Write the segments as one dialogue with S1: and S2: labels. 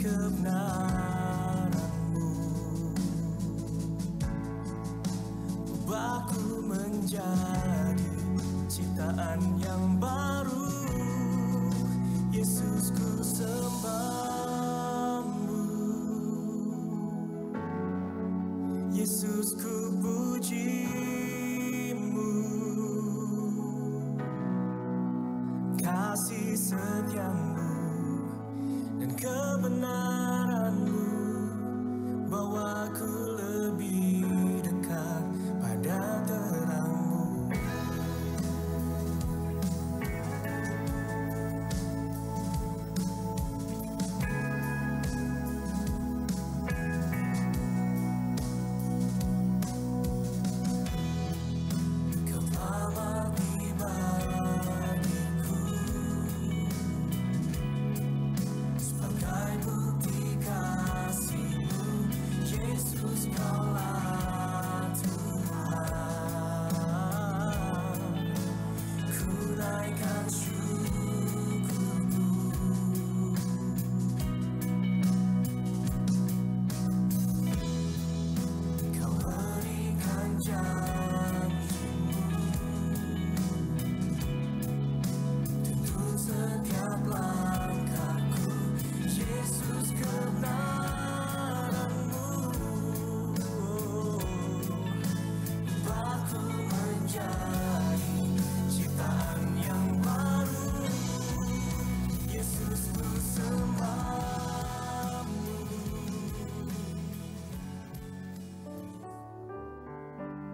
S1: kebenaran-Mu. Ubahku menjadi ciptaan yang baru. Yesus, ku sembah-Mu. Yesus, ku puji-Mu. Kasih setia-Mu dan kebenaran-Mu bawaku lebih dekat pada terang-Mu. Kau telah mati bagiku sebagai bukti kasih-Mu. Yesus, Kaulah Tuhan. Ku naikkan syukurku. Kau berikan janji-Mu, tuntun setiap langkahku. Yesus, kebenaran-Mu ubahku menjadi ciptaan yang baru. Yesus, ku sembah-Mu.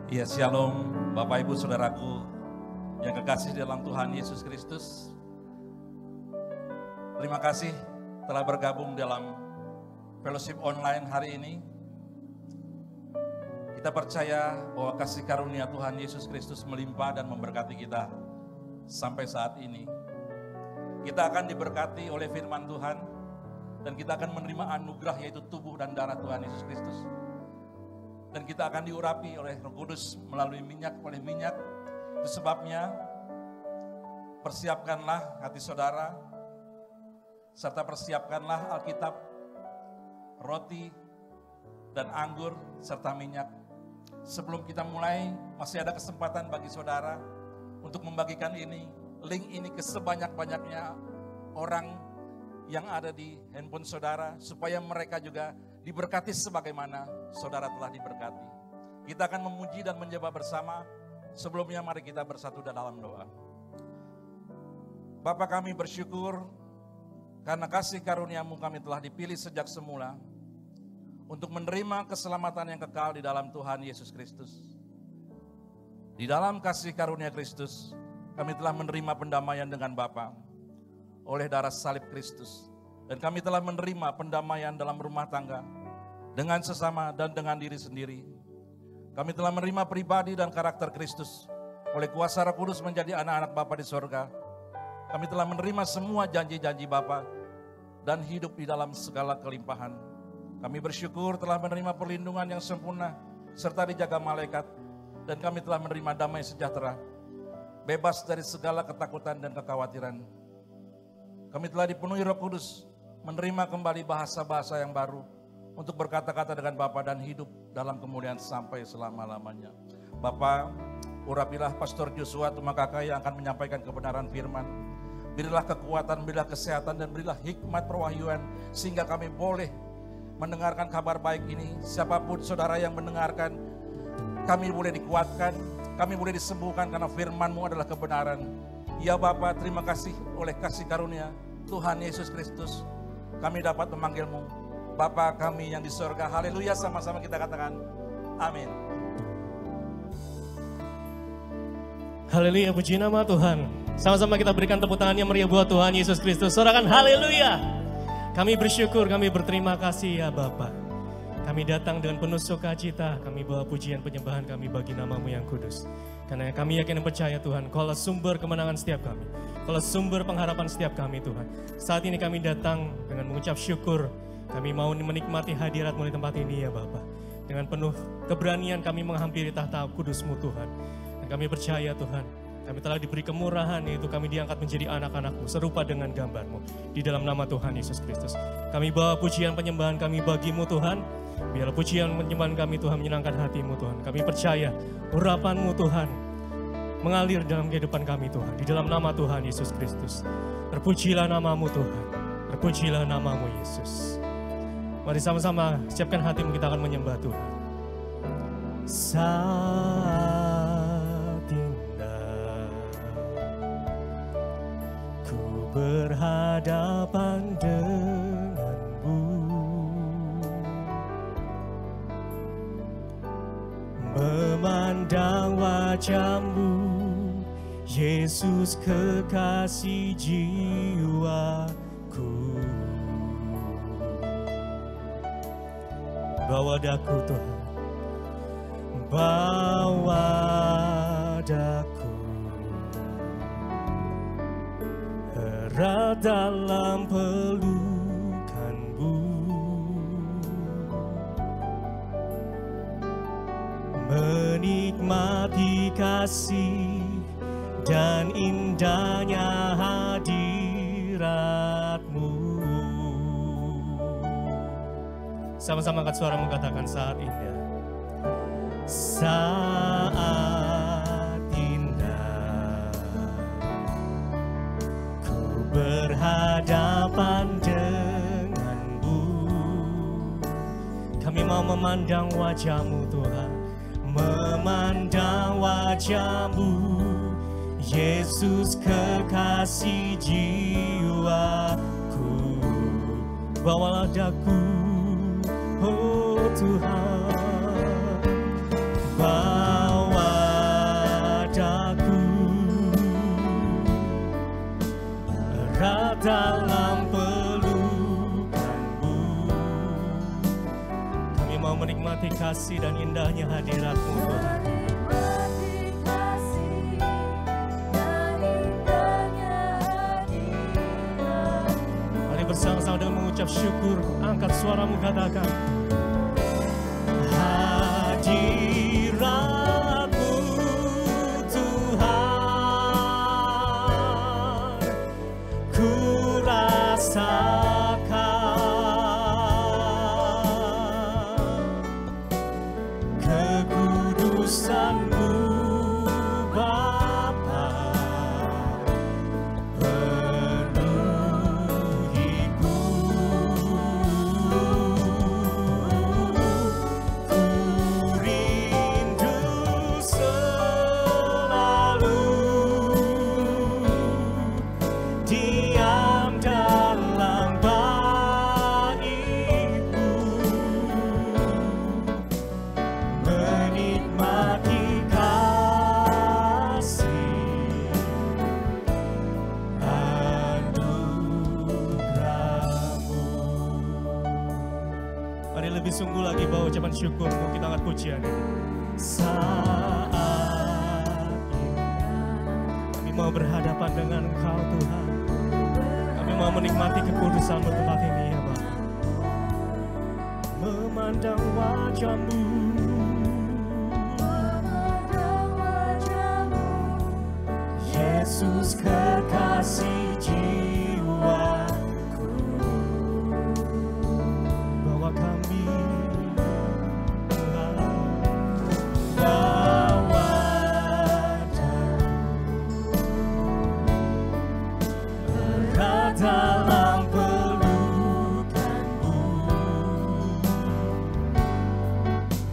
S2: Ya, shalom Bapak Ibu Saudaraku yang kekasih dalam Tuhan Yesus Kristus. Terima kasih telah bergabung dalam fellowship online hari ini. Kita percaya bahwa kasih karunia Tuhan Yesus Kristus melimpah dan memberkati kita sampai saat ini. Kita akan diberkati oleh firman Tuhan dan kita akan menerima anugerah yaitu tubuh dan darah Tuhan Yesus Kristus. Dan kita akan diurapi oleh Roh Kudus melalui minyak. Itu sebabnya persiapkanlah hati saudara, serta persiapkanlah Alkitab, roti, dan anggur, serta minyak. Sebelum kita mulai, masih ada kesempatan bagi saudara untuk membagikan ini, link ini ke sebanyak-banyaknya orang yang ada di handphone saudara, supaya mereka juga diberkati sebagaimana saudara telah diberkati. Kita akan memuji dan menyembah bersama. Sebelumnya mari kita bersatu dalam doa. Bapa, kami bersyukur karena kasih karunia-Mu kami telah dipilih sejak semula untuk menerima keselamatan yang kekal di dalam Tuhan Yesus Kristus. Di dalam kasih karunia Kristus, kami telah menerima pendamaian dengan Bapa oleh darah salib Kristus. Dan kami telah menerima pendamaian dalam rumah tangga dengan sesama dan dengan diri sendiri. Kami telah menerima pribadi dan karakter Kristus oleh kuasa Roh Kudus menjadi anak-anak Bapa di sorga. Kami telah menerima semua janji-janji Bapa dan hidup di dalam segala kelimpahan. Kami bersyukur telah menerima perlindungan yang sempurna serta dijaga malaikat. Dan kami telah menerima damai sejahtera, bebas dari segala ketakutan dan kekhawatiran. Kami telah dipenuhi Roh Kudus, menerima kembali bahasa-bahasa yang baru untuk berkata-kata dengan Bapa dan hidup dalam kemuliaan sampai selama-lamanya. Bapa, urapilah Pastor Joshua Tumakaka yang akan menyampaikan kebenaran firman. Berilah kekuatan, berilah kesehatan, dan berilah hikmat perwahyuan sehingga kami boleh mendengarkan kabar baik ini. Siapapun saudara yang mendengarkan, kami boleh dikuatkan, kami boleh disembuhkan karena firman-Mu adalah kebenaran. Ya Bapa, terima kasih oleh kasih karunia Tuhan Yesus Kristus. Kami dapat memanggil-Mu Bapa kami yang di surga. Haleluya, sama-sama kita katakan amin.
S3: Haleluya, puji nama Tuhan. Sama-sama kita berikan tepuk tangan yang meriah buat Tuhan Yesus Kristus. Sorakan haleluya. Kami bersyukur, kami berterima kasih ya Bapa. Kami datang dengan penuh sukacita, kami bawa pujian penyembahan kami bagi nama-Mu yang kudus. Karena kami yakin dan percaya Tuhan, Kaulah sumber kemenangan setiap kami. Kaulah sumber pengharapan setiap kami Tuhan. Saat ini kami datang dengan mengucap syukur. Kami mau menikmati hadirat-Mu di tempat ini ya Bapa. Dengan penuh keberanian kami menghampiri tahta kudus-Mu Tuhan. Dan kami percaya Tuhan, Kami telah diberi kemurahan, yaitu kami diangkat menjadi anak-anak-Mu, serupa dengan gambar-Mu. Di dalam nama Tuhan Yesus Kristus. Kami bawa pujian penyembahan kami bagi-Mu Tuhan. Biarlah pujian penyembahan kami Tuhan menyenangkan hati-Mu Tuhan. Kami percaya urapan-Mu Tuhan mengalir dalam kehidupan kami Tuhan. Di dalam nama Tuhan Yesus Kristus. Terpujilah nama-Mu Tuhan. Terpujilah nama-Mu Yesus. Mari sama-sama siapkan hatimu, kita akan menyembah Tuhan. Saat indah ku berhadapan denganmu, memandang wajah-Mu, Yesus kekasih jiwaku. Bawa daku Tuhan, bawa daku erat dalam pelukan-Mu, menikmati kasih dan indahnya hadirat-Mu. Sama-sama angkat suara mengatakan saat indah. Saat indah ku berhadapan dengan-Mu. Kami mau memandang wajah-Mu Tuhan, memandang wajah-Mu, Yesus kekasih jiwaku. Bawalah daku, oh Tuhan, bawa daku erat dalam pelukan-Mu. Kami mau menikmati kasih dan indahnya hadirat-Mu Tuhan. Mari bersama-sama dengan mengucap syukur, angkat suaramu katakan, hadirat-Mu Tuhan, ku rasakan kekudusan-Mu Bapa, penuhiku. Mari lebih sungguh lagi bawa ucapan syukur-Mu, kita angkat pujian ini. Saat ini kami mau berhadapan dengan Engkau Tuhan. Kami mau menikmati kekudusan-Mu tempat ini ya Bapa. Memandang wajah-Mu, Yesus kekasih jiwaku. Bawa kami, bawa erat dalam pelukan-Mu,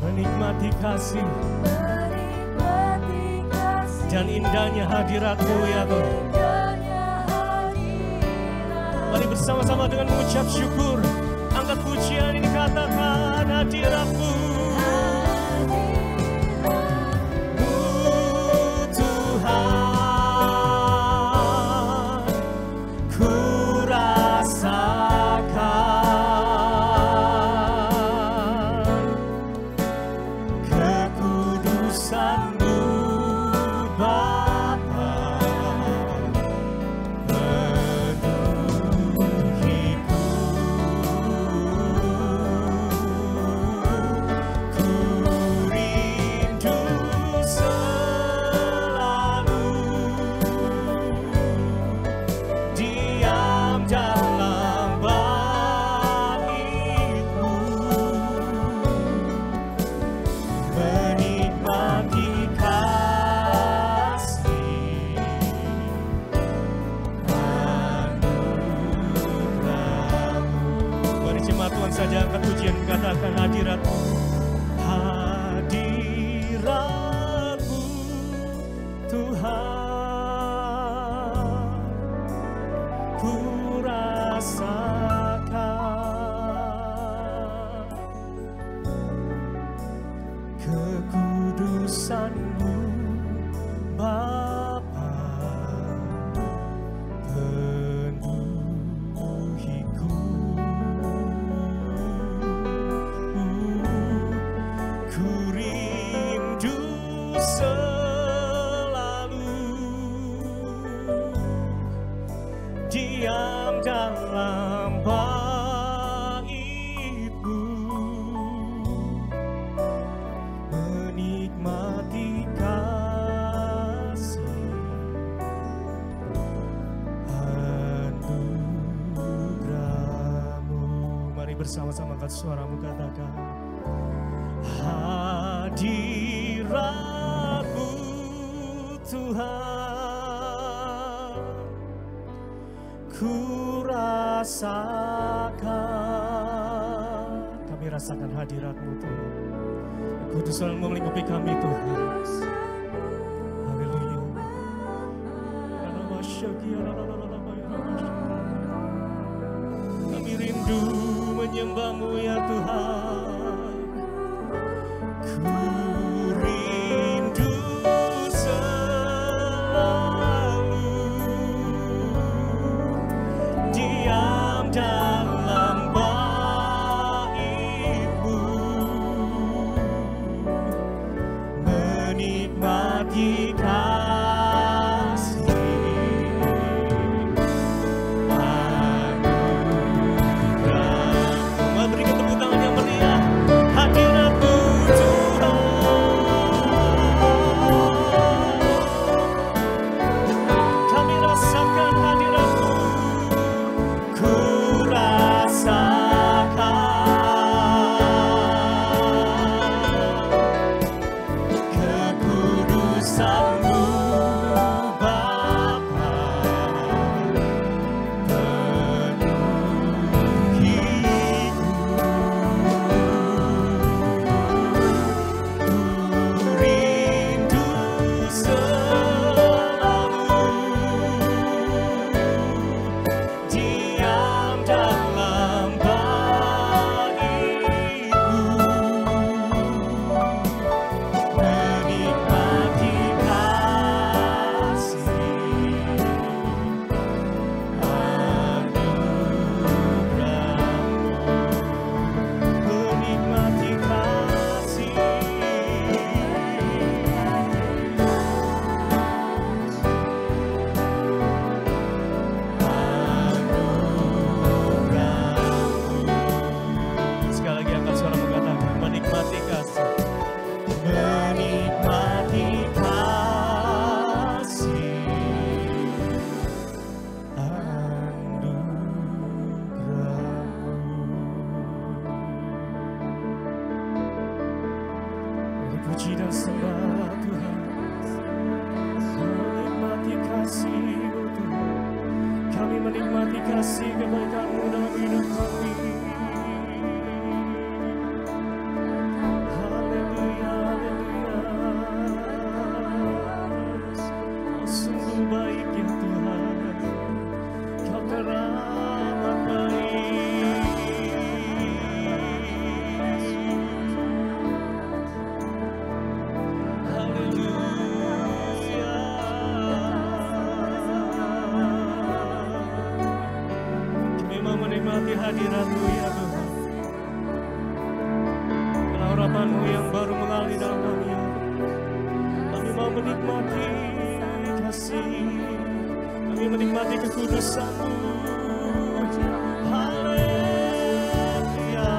S3: menikmati kasih dan indahnya hadirat-Mu ya Tuhan. Mari bersama-sama dengan mengucap syukur, angkat pujian ini, katakan hadirat-Mu Tuhan, ku rasakan kekudusan-Mu Bapa, penuhiku. Ku rindu selalu kekudusan-Mu Bapa, penuhiku. Ku rindu selalu diam dalam bait-Mu, menikmati kasih anugerah-Mu. Mari bersama-sama angkat suaramu, katakan, hadirat-Mu Tuhan, ku rasakan. Kami rasakan hadirat-Mu Tuhan. Kudusan-Mu melingkupi kami Tuhan. Haleluya. Kami rindu menyembah-Mu ya Tuhan. Ku rindu selalu diam dalam bait-Mu, menikmati kasih anugerah-Mu. Mari berikan tepuk tangan yang meriah. Hadirat-Mu Tuhan, kami rasakan hadirat-Mu. Ku rasakan kekudusan-Mu Bapa, penuhiku. Ku rindu selalu diam dalam bait-Mu, menikmati kasih anugerah-Mu, menikmati kasih anugerah-Mu. Sekali lagi angkat suara mengatakan, menikmati kasih, menikmati kasih anugerah-Mu. Puji dan sembah Tuhan, menikmati kasih-Mu Tuhan. Kami menikmati kasih kebaikan-Mu dalam hidup kami. Haleluya, haleluya. Kau sungguh baik ya Tuhan, Kau teramat baik. Haleluya. Kami mau menikmati hadirat-Mu ya Tuhan. Urapan-Mu yang baru mengalir dalam kami ya Tuhan. Kami mau menikmati kasih, kami menikmati kekudusan-Mu. Haleluya.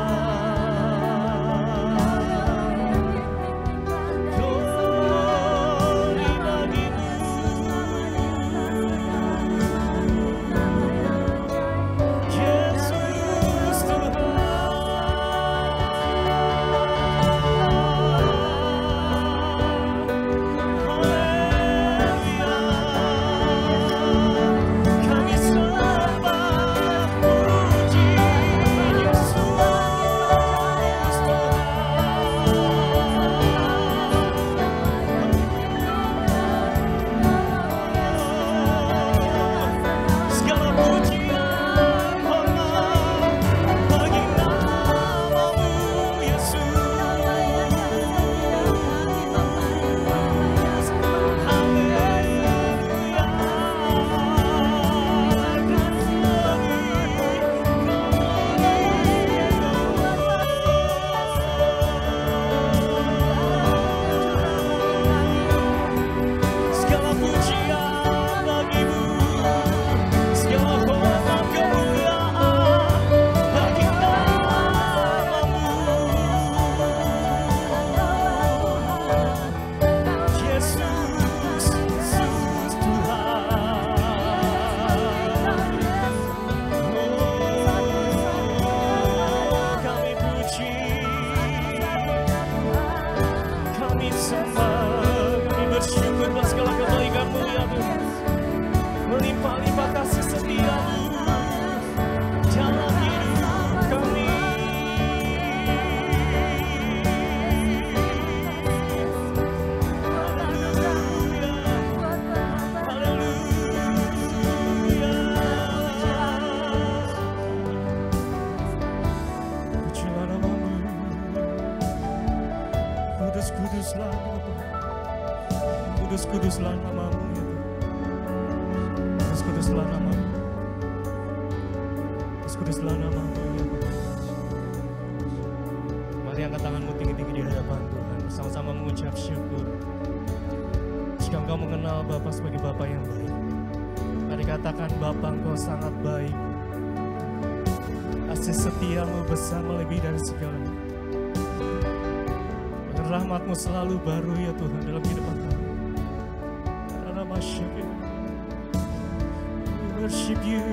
S3: Glory bagi-Mu. Yesus Tuhan. Haleluya. Kami sembah Kudus-kuduslah namamu ya Tuhan. Kudus-kuduslah namamu. Kudus-kuduslah namamu ya Tuhan. Mari angkat tanganmu tinggi-tinggi di hadapan Tuhan. Bersama-sama mengucap syukur. Jika engkau mengenal Bapa sebagai Bapa yang baik, mari katakan Bapa, engkau sangat baik. Kasih setiamu besar melebihi dari segalanya. Dan rahmatmu selalu baru ya Tuhan dalam kehidupan kami. We worship you,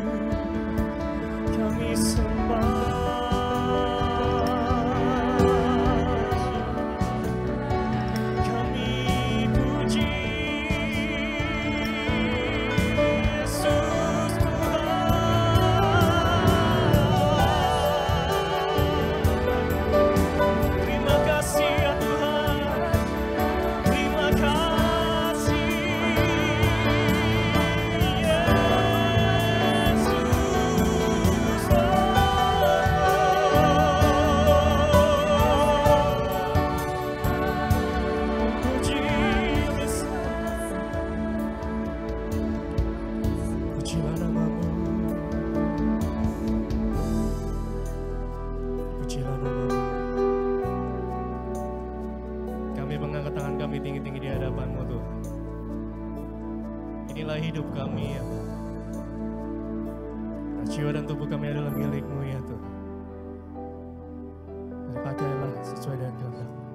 S3: kami sembah. Inilah hidup kami ya Tuhan. Jiwa dan tubuh kami adalah milik-Mu ya Tuhan. Dan pakailah sesuai dengan kehendak-Mu.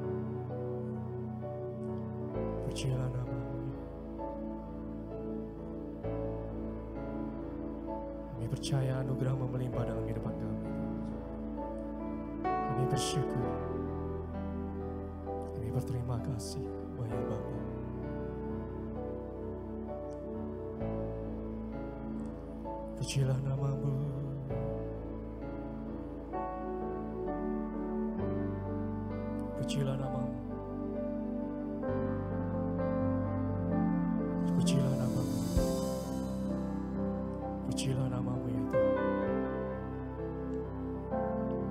S3: Pujilah nama-Mu. Kami percaya anugerah-Mu melimpah dalam kehidupan kami. Kami bersyukur. Kami berterima kasih kepada Bapa. Pujilah nama-Mu. Pujilah nama-Mu. Pujilah nama-Mu. Pujilah nama-Mu ya Tuhan.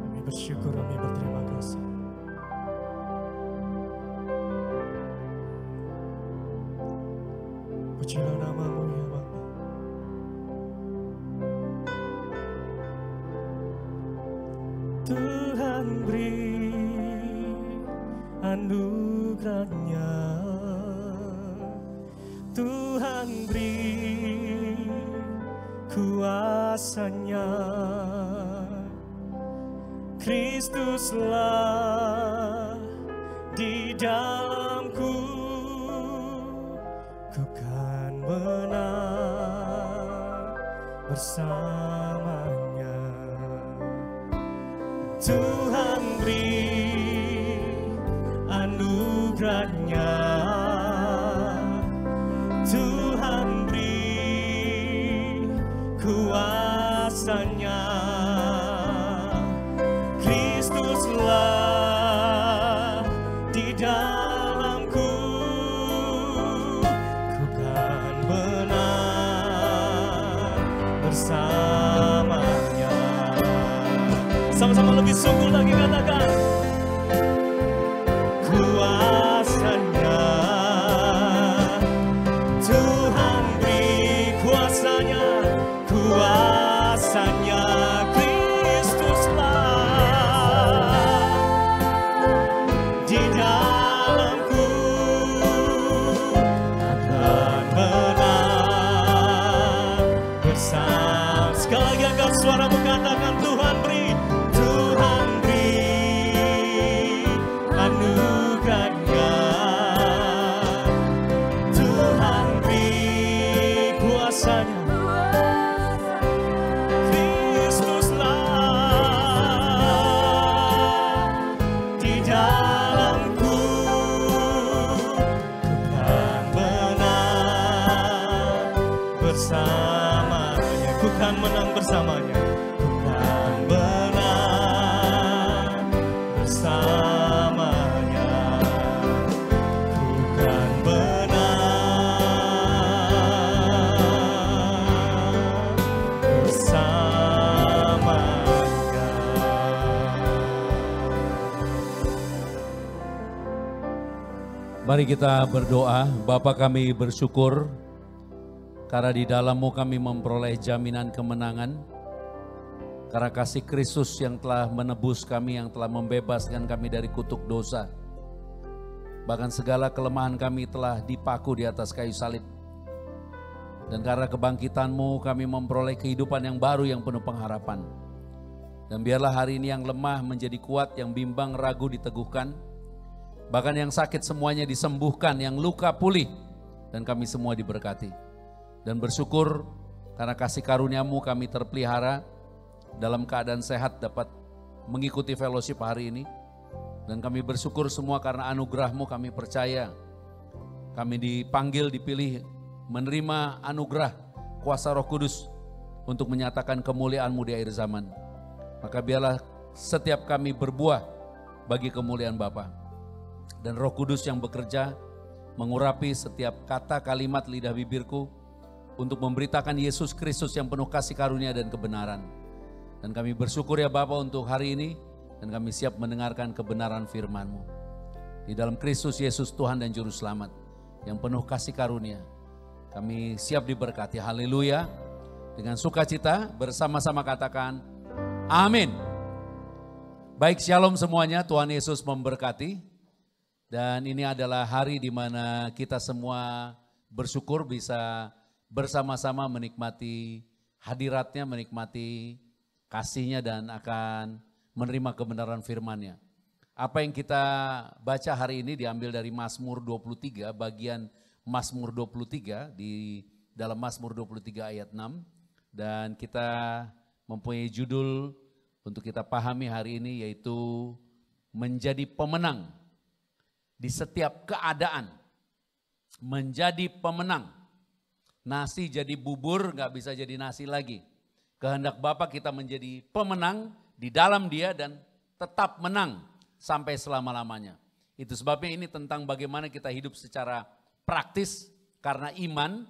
S3: Kami bersyukur, kami berterima kasih. Pujilah nama-Mu ya Bapa. Tuhan beri anugerah-Nya, Tuhan beri kuasa-Nya. Kristuslah di dalamku, ku kan menang bersamanya. Tuhan beri anugerah-Nya, Tuhan beri kuasa-Nya. Kristuslah di dalamku, ku kan menang bersamanya. Sama-sama lebih sungguh lagi katakan, kuasa-Nya, Tuhan beri kuasa-Nya, kuasa-Nya. Kristuslah di dalamku, akan menang bersama. Sekali lagi angkat suaramu, katakan Tuhan beri. Menang bersamanya, bukan menang bersamanya, bukan menang bersamanya.
S4: Mari kita berdoa. Bapa, kami bersyukur karena di dalam-Mu kami memperoleh jaminan kemenangan. Karena kasih Kristus yang telah menebus kami, yang telah membebaskan kami dari kutuk dosa. Bahkan segala kelemahan kami telah dipaku di atas kayu salib. Dan karena kebangkitan-Mu kami memperoleh kehidupan yang baru yang penuh pengharapan. Dan biarlah hari ini yang lemah menjadi kuat, yang bimbang ragu diteguhkan. Bahkan yang sakit semuanya disembuhkan, yang luka pulih, dan kami semua diberkati. Dan bersyukur karena kasih karunia-Mu kami terpelihara dalam keadaan sehat dapat mengikuti fellowship hari ini. Dan kami bersyukur semua karena anugerah-Mu kami percaya. Kami dipanggil, dipilih, menerima anugerah kuasa Roh Kudus untuk menyatakan kemuliaan-Mu di akhir zaman. Maka biarlah setiap kami berbuah bagi kemuliaan Bapa. Dan Roh Kudus yang bekerja mengurapi setiap kata kalimat lidah bibirku untuk memberitakan Yesus Kristus yang penuh kasih karunia dan kebenaran. Dan kami bersyukur ya Bapa untuk hari ini, dan kami siap mendengarkan kebenaran firman-Mu. Di dalam Kristus Yesus Tuhan dan Juru Selamat yang penuh kasih karunia, kami siap diberkati. Haleluya. Dengan sukacita bersama-sama katakan amin. Baik, shalom semuanya, Tuhan Yesus memberkati. Dan ini adalah hari di mana kita semua bersyukur bisa bersama-sama menikmati hadirat-Nya, menikmati kasih-Nya dan akan menerima kebenaran firman-Nya. Apa yang kita baca hari ini diambil dari Mazmur 23, bagian Mazmur 23 di dalam Mazmur 23 ayat 6. Dan kita mempunyai judul untuk kita pahami hari ini yaitu menjadi pemenang di setiap keadaan. Menjadi pemenang. Nasi jadi bubur gak bisa jadi nasi lagi. Kehendak Bapa kita menjadi pemenang di dalam Dia dan tetap menang sampai selama-lamanya. Itu sebabnya ini tentang bagaimana kita hidup secara praktis karena iman.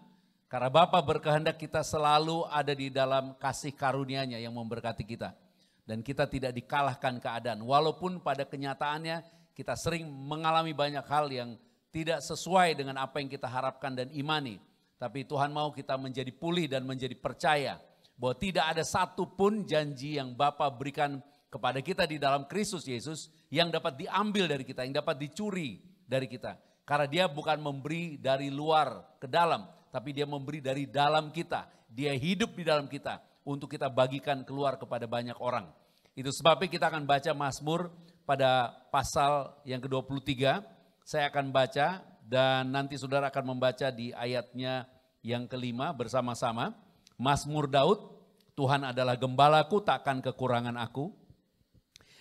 S4: Karena Bapa berkehendak kita selalu ada di dalam kasih karunia-Nya yang memberkati kita. Dan kita tidak dikalahkan keadaan. Walaupun pada kenyataannya kita sering mengalami banyak hal yang tidak sesuai dengan apa yang kita harapkan dan imani. Tapi Tuhan mau kita menjadi pulih dan menjadi percaya bahwa tidak ada satupun janji yang Bapa berikan kepada kita di dalam Kristus Yesus yang dapat diambil dari kita, yang dapat dicuri dari kita. Karena Dia bukan memberi dari luar ke dalam, tapi Dia memberi dari dalam kita. Dia hidup di dalam kita untuk kita bagikan keluar kepada banyak orang. Itu sebabnya kita akan baca Mazmur pada pasal yang ke-23. Saya akan baca dan nanti saudara akan membaca di ayatnya yang kelima bersama-sama. Mazmur Daud, Tuhan adalah gembalaku, takkan kekurangan aku.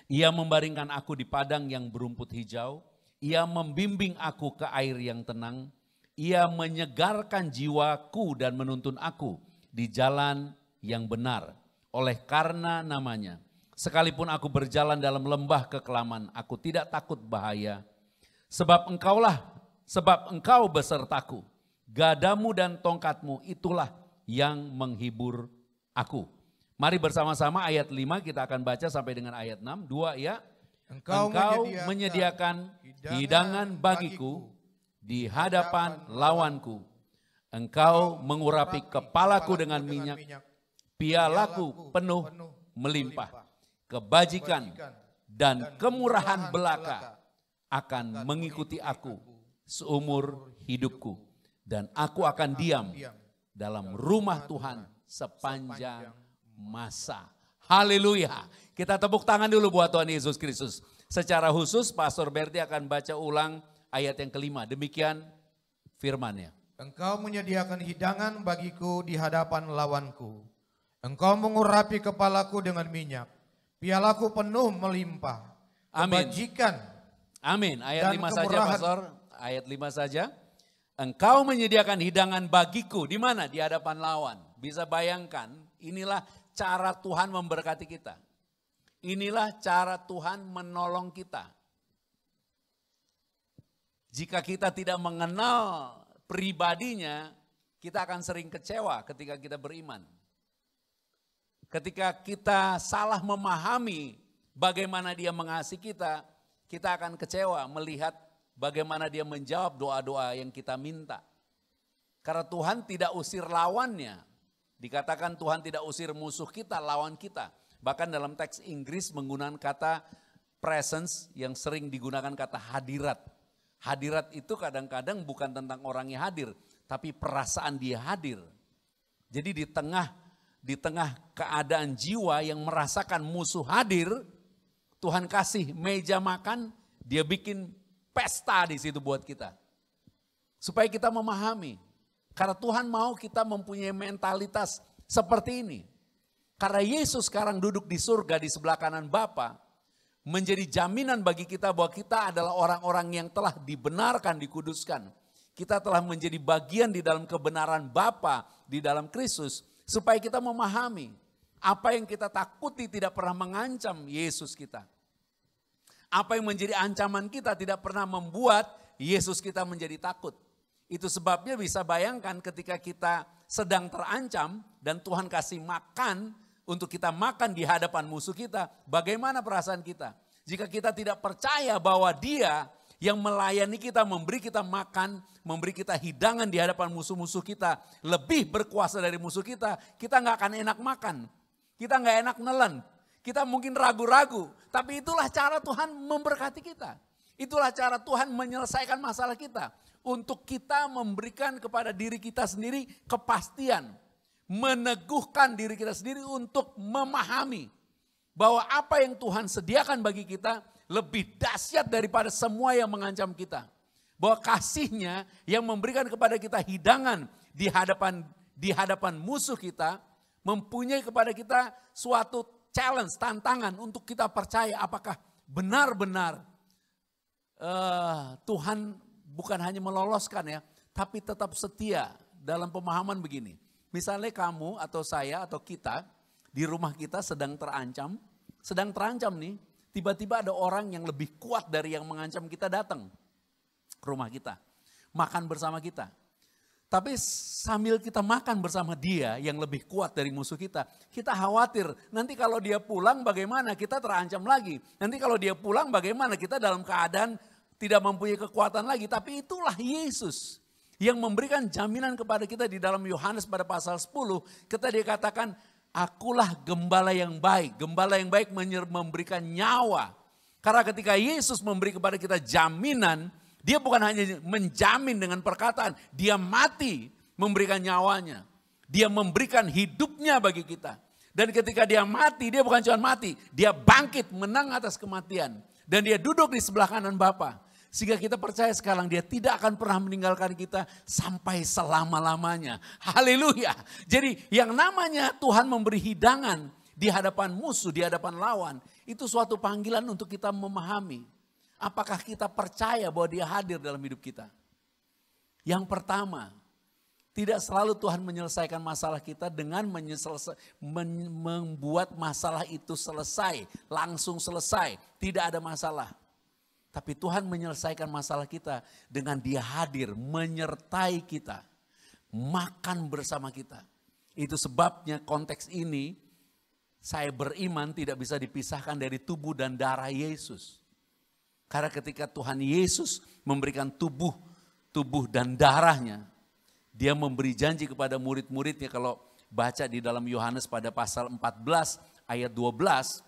S4: Ia membaringkan aku di padang yang berumput hijau. Ia membimbing aku ke air yang tenang. Ia menyegarkan jiwaku dan menuntun aku di jalan yang benar. Oleh karena namanya. Sekalipun aku berjalan dalam lembah kekelaman, aku tidak takut bahaya. Sebab engkau besertaku. Gadamu dan tongkatmu itulah yang menghibur aku. Mari bersama-sama ayat 5 kita akan baca sampai dengan ayat 6. 2 ya. Engkau menyediakan hidangan bagiku di hadapan lawanku. Engkau mengurapi kepalaku dengan minyak. Pialaku penuh melimpah. Kebajikan dan kemurahan belaka akan mengikuti aku seumur hidupku. Dan aku akan diam dalam rumah Tuhan sepanjang masa. Haleluya. Kita tepuk tangan dulu buat Tuhan Yesus Kristus. Secara khusus Pastor Berti akan baca ulang ayat yang kelima. Demikian firman-Nya.
S5: Engkau menyediakan hidangan bagiku di hadapan lawanku. Engkau mengurapi kepalaku dengan minyak. Pialaku penuh melimpah.
S4: Amin.
S5: Kebajikan.
S4: Amin. Ayat 5 saja Pastor. Ayat 5 saja. Engkau menyediakan hidangan bagiku. Di mana? Di hadapan lawan. Bisa bayangkan, inilah cara Tuhan memberkati kita. Inilah cara Tuhan menolong kita. Jika kita tidak mengenal pribadinya, kita akan sering kecewa ketika kita beriman. Ketika kita salah memahami bagaimana Dia mengasihi kita, kita akan kecewa melihat bagaimana dia menjawab doa-doa yang kita minta. Karena Tuhan tidak usir lawannya. Dikatakan Tuhan tidak usir musuh kita, lawan kita. Bahkan dalam teks Inggris menggunakan kata presence yang sering digunakan kata hadirat. Hadirat itu kadang-kadang bukan tentang orangnya hadir, tapi perasaan dia hadir. Jadi di tengah keadaan jiwa yang merasakan musuh hadir, Tuhan kasih meja makan, dia bikin pesta di situ buat kita. Supaya kita memahami. Karena Tuhan mau kita mempunyai mentalitas seperti ini. Karena Yesus sekarang duduk di surga di sebelah kanan Bapa, menjadi jaminan bagi kita bahwa kita adalah orang-orang yang telah dibenarkan, dikuduskan. Kita telah menjadi bagian di dalam kebenaran Bapa di dalam Kristus, supaya kita memahami apa yang kita takuti tidak pernah mengancam Yesus kita. Apa yang menjadi ancaman kita tidak pernah membuat Yesus kita menjadi takut. Itu sebabnya bisa bayangkan ketika kita sedang terancam dan Tuhan kasih makan untuk kita makan di hadapan musuh kita, bagaimana perasaan kita? Jika kita tidak percaya bahwa Dia yang melayani kita, memberi kita makan, memberi kita hidangan di hadapan musuh-musuh kita, lebih berkuasa dari musuh kita nggak akan enak makan, kita nggak enak nelen, kita mungkin ragu-ragu, tapi itulah cara Tuhan memberkati kita. Itulah cara Tuhan menyelesaikan masalah kita. Untuk kita memberikan kepada diri kita sendiri kepastian. Meneguhkan diri kita sendiri untuk memahami bahwa apa yang Tuhan sediakan bagi kita lebih dahsyat daripada semua yang mengancam kita. Bahwa kasih-Nya yang memberikan kepada kita hidangan di hadapan musuh kita, mempunyai kepada kita suatu challenge, tantangan untuk kita percaya apakah benar-benar Tuhan bukan hanya meloloskan ya, tapi tetap setia dalam pemahaman begini. Misalnya kamu atau saya atau kita di rumah kita sedang terancam nih, tiba-tiba ada orang yang lebih kuat dari yang mengancam kita datang ke rumah kita, makan bersama kita. Tapi sambil kita makan bersama dia yang lebih kuat dari musuh kita khawatir nanti kalau dia pulang bagaimana, kita terancam lagi. Nanti kalau dia pulang bagaimana, kita dalam keadaan tidak mempunyai kekuatan lagi. Tapi itulah Yesus yang memberikan jaminan kepada kita di dalam Yohanes pada pasal 10. Ketika dia katakan, akulah gembala yang baik. Gembala yang baik memberikan nyawa. Karena ketika Yesus memberi kepada kita jaminan, dia bukan hanya menjamin dengan perkataan, dia mati memberikan nyawanya. Dia memberikan hidupnya bagi kita. Dan ketika dia mati, dia bukan cuma mati, dia bangkit menang atas kematian. Dan dia duduk di sebelah kanan Bapa. Sehingga kita percaya sekarang dia tidak akan pernah meninggalkan kita sampai selama-lamanya. Haleluya. Jadi yang namanya Tuhan memberi hidangan di hadapan musuh, di hadapan lawan. Itu suatu panggilan untuk kita memahami. Apakah kita percaya bahwa dia hadir dalam hidup kita? Yang pertama, tidak selalu Tuhan menyelesaikan masalah kita dengan membuat masalah itu selesai. Langsung selesai, tidak ada masalah. Tapi Tuhan menyelesaikan masalah kita dengan dia hadir, menyertai kita, makan bersama kita. Itu sebabnya konteks ini saya beriman tidak bisa dipisahkan dari tubuh dan darah Yesus. Karena ketika Tuhan Yesus memberikan tubuh dan darahnya, dia memberi janji kepada murid-muridnya. Kalau baca di dalam Yohanes pada pasal 14 ayat 12,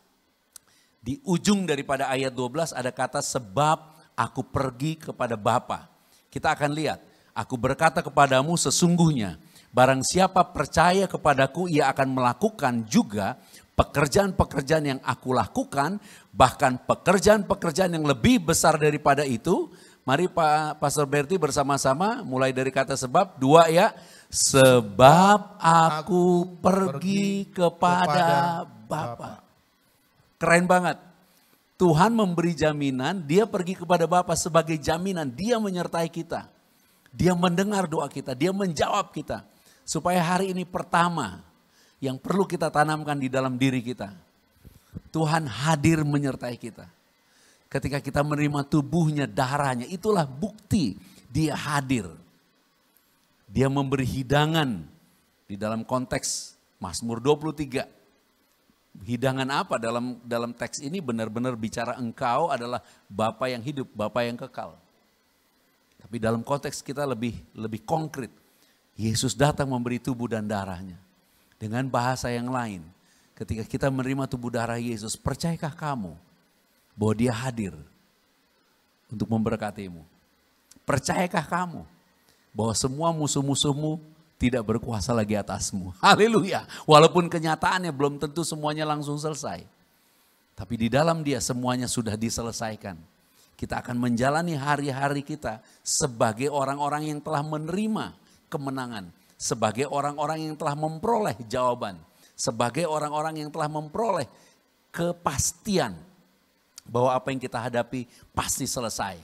S4: di ujung daripada ayat 12 ada kata sebab aku pergi kepada Bapa. Kita akan lihat, aku berkata kepadamu sesungguhnya barang siapa percaya kepadaku ia akan melakukan juga pekerjaan-pekerjaan yang aku lakukan, bahkan pekerjaan-pekerjaan yang lebih besar daripada itu. Mari Pak Pastor Berti bersama-sama mulai dari kata sebab, 2 ya. Sebab aku pergi kepada Bapa. Keren banget. Tuhan memberi jaminan, dia pergi kepada Bapa sebagai jaminan. Dia menyertai kita. Dia mendengar doa kita, dia menjawab kita. Supaya hari ini pertama yang perlu kita tanamkan di dalam diri kita. Tuhan hadir menyertai kita. Ketika kita menerima tubuhnya, darahnya, itulah bukti dia hadir. Dia memberi hidangan di dalam konteks Mazmur 23. Hidangan apa dalam teks ini benar-benar bicara engkau adalah Bapa yang hidup, Bapa yang kekal. Tapi dalam konteks kita lebih konkret. Yesus datang memberi tubuh dan darahnya. Dengan bahasa yang lain, ketika kita menerima tubuh darah Yesus, percayakah kamu bahwa dia hadir untuk memberkatimu? Percayakah kamu bahwa semua musuh-musuhmu tidak berkuasa lagi atasmu? Haleluya. Walaupun kenyataannya belum tentu semuanya langsung selesai. Tapi di dalam dia semuanya sudah diselesaikan. Kita akan menjalani hari-hari kita sebagai orang-orang yang telah menerima kemenangan. Sebagai orang-orang yang telah memperoleh jawaban. Sebagai orang-orang yang telah memperoleh kepastian bahwa apa yang kita hadapi pasti selesai.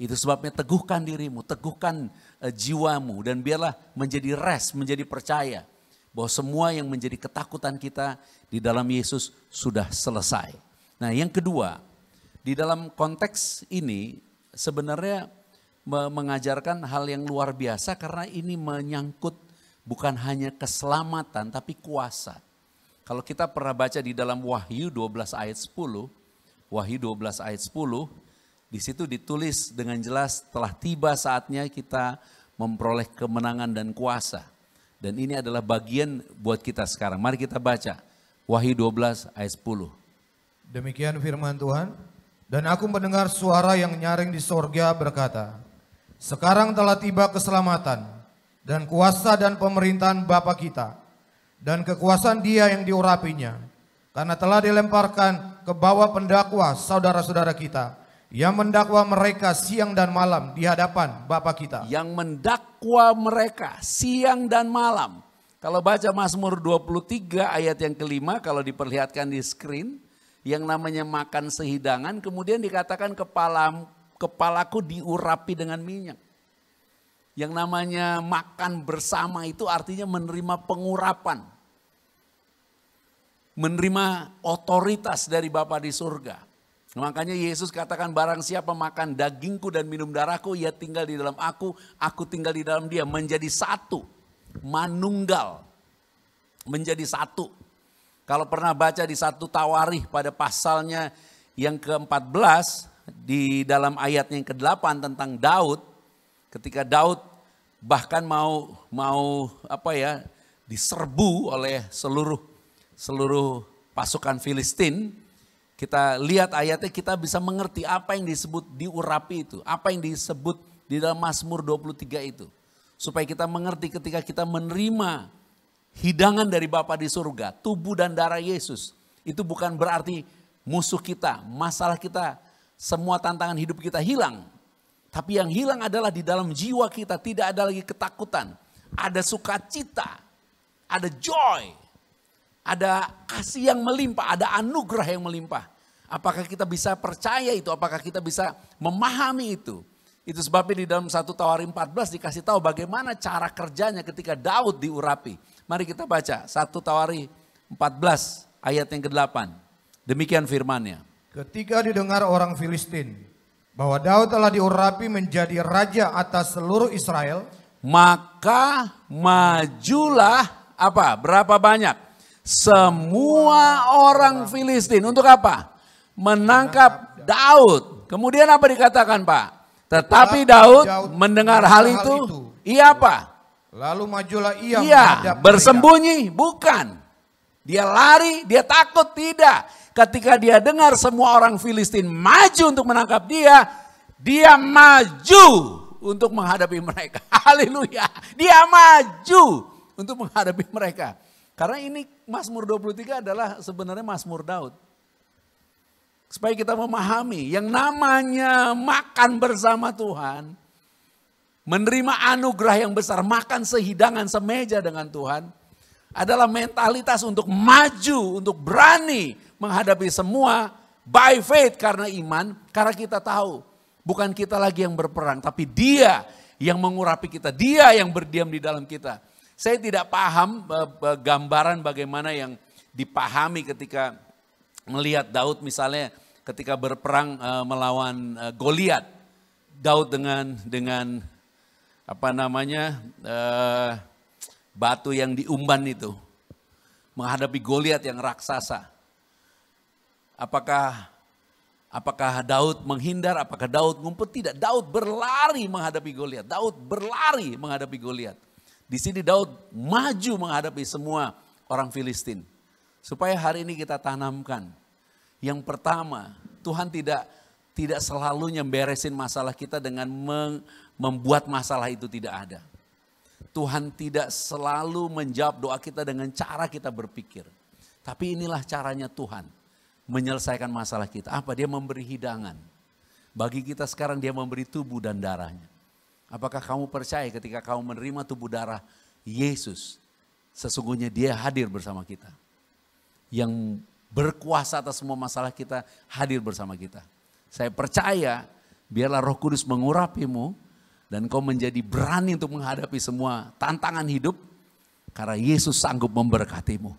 S4: Itu sebabnya teguhkan dirimu, teguhkan jiwamu dan biarlah menjadi rest, menjadi percaya bahwa semua yang menjadi ketakutan kita di dalam Yesus sudah selesai. Nah, yang kedua, di dalam konteks ini sebenarnya mengajarkan hal yang luar biasa karena ini menyangkut bukan hanya keselamatan tapi kuasa. Kalau kita pernah baca di dalam Wahyu 12 ayat 10, Wahyu 12 ayat 10, di situ ditulis dengan jelas telah tiba saatnya kita memperoleh kemenangan dan kuasa. Dan ini adalah bagian buat kita sekarang. Mari kita baca Wahyu 12 ayat 10.
S5: Demikian firman Tuhan. Dan aku mendengar suara yang nyaring di sorga berkata, sekarang telah tiba keselamatan dan kuasa dan pemerintahan Bapa kita dan kekuasaan Dia yang diurapinya, karena telah dilemparkan ke bawah pendakwa saudara-saudara kita yang mendakwa mereka siang dan malam di hadapan Bapa kita.
S4: Yang mendakwa mereka siang dan malam. Kalau baca Mazmur 23 ayat yang kelima, kalau diperlihatkan di screen, yang namanya makan sehidangan, kemudian dikatakan kepalaku diurapi dengan minyak. Yang namanya makan bersama itu artinya menerima pengurapan. Menerima otoritas dari Bapa di surga. Makanya Yesus katakan barang siapa makan dagingku dan minum darahku, ia tinggal di dalam aku tinggal di dalam dia. Menjadi satu, manunggal, menjadi satu. Kalau pernah baca di 1 Tawarikh pada pasalnya yang ke-14, di dalam ayatnya yang ke-8 tentang Daud, ketika Daud bahkan mau diserbu oleh seluruh pasukan Filistin, kita lihat ayatnya kita bisa mengerti apa yang disebut diurapi itu, apa yang disebut di dalam Mazmur 23 itu. Supaya kita mengerti ketika kita menerima hidangan dari Bapa di surga, tubuh dan darah Yesus, itu bukan berarti musuh kita, masalah kita, semua tantangan hidup kita hilang. Tapi yang hilang adalah di dalam jiwa kita tidak ada lagi ketakutan, ada sukacita, ada joy, ada kasih yang melimpah, ada anugerah yang melimpah. Apakah kita bisa percaya itu? Apakah kita bisa memahami itu? Itu sebabnya di dalam 1 Tawarikh 14 dikasih tahu bagaimana cara kerjanya ketika Daud diurapi. Mari kita baca 1 Tawarikh 14 ayat yang ke-8. Demikian firman-Nya.
S5: Ketika didengar orang Filistin bahwa Daud telah diurapi menjadi raja atas seluruh Israel,
S4: maka majulah apa? Berapa banyak? Semua orang Filistin. Untuk apa? Menangkap Daud. Kemudian apa dikatakan, Pak? Tetapi Daud mendengar hal itu, ia apa?
S5: Lalu majulah ia
S4: menghadap bersembunyi? Bukan. Dia lari, dia takut? Tidak. Ketika dia dengar semua orang Filistin maju untuk menangkap dia, dia maju untuk menghadapi mereka. Haleluya. Dia maju untuk menghadapi mereka. Karena ini Mazmur 23 adalah sebenarnya Mazmur Daud. Supaya kita memahami yang namanya makan bersama Tuhan, menerima anugerah yang besar, makan sehidangan semeja dengan Tuhan, adalah mentalitas untuk maju, untuk berani menghadapi semua by faith karena iman, karena kita tahu bukan kita lagi yang berperang, tapi Dia yang mengurapi kita, Dia yang berdiam di dalam kita. Saya tidak paham gambaran bagaimana yang dipahami ketika melihat Daud misalnya ketika berperang melawan Goliat. Daud dengan batu yang diumban itu menghadapi Goliat yang raksasa. Apakah Apakah Daud menghindar, apakah Daud ngumpet? Tidak, Daud berlari menghadapi Goliat. Daud berlari menghadapi Goliat. Di sini Daud maju menghadapi semua orang Filistin. Supaya hari ini kita tanamkan. Yang pertama, Tuhan tidak selalu beresin masalah kita dengan membuat masalah itu tidak ada. Tuhan tidak selalu menjawab doa kita dengan cara kita berpikir. Tapi inilah caranya Tuhan menyelesaikan masalah kita. Apa? Dia memberi hidangan. Bagi kita sekarang dia memberi tubuh dan darahnya. Apakah kamu percaya ketika kamu menerima tubuh darah Yesus, sesungguhnya dia hadir bersama kita. Yang berkuasa atas semua masalah kita hadir bersama kita. Saya percaya biarlah Roh Kudus mengurapimu dan kau menjadi berani untuk menghadapi semua tantangan hidup. Karena Yesus sanggup memberkatimu.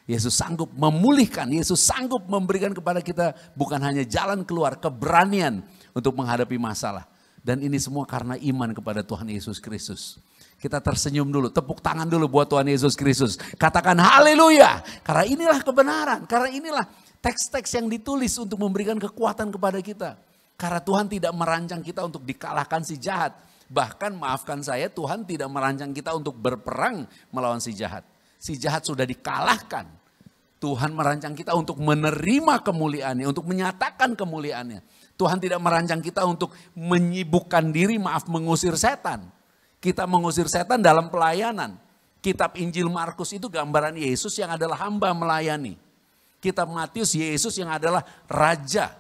S4: Yesus sanggup memulihkan, Yesus sanggup memberikan kepada kita bukan hanya jalan keluar, keberanian untuk menghadapi masalah. Dan ini semua karena iman kepada Tuhan Yesus Kristus. Kita tersenyum dulu, tepuk tangan dulu buat Tuhan Yesus Kristus. Katakan haleluya, karena inilah kebenaran, karena inilah teks-teks yang ditulis untuk memberikan kekuatan kepada kita. Karena Tuhan tidak merancang kita untuk dikalahkan si jahat. Bahkan maafkan saya, Tuhan tidak merancang kita untuk berperang melawan si jahat. Si jahat sudah dikalahkan. Tuhan merancang kita untuk menerima kemuliaannya, untuk menyatakan kemuliaannya. Tuhan tidak merancang kita untuk menyibukkan diri, mengusir setan. Kita mengusir setan dalam pelayanan. Kitab Injil Markus itu gambaran Yesus yang adalah hamba melayani. Kitab Matius Yesus yang adalah raja.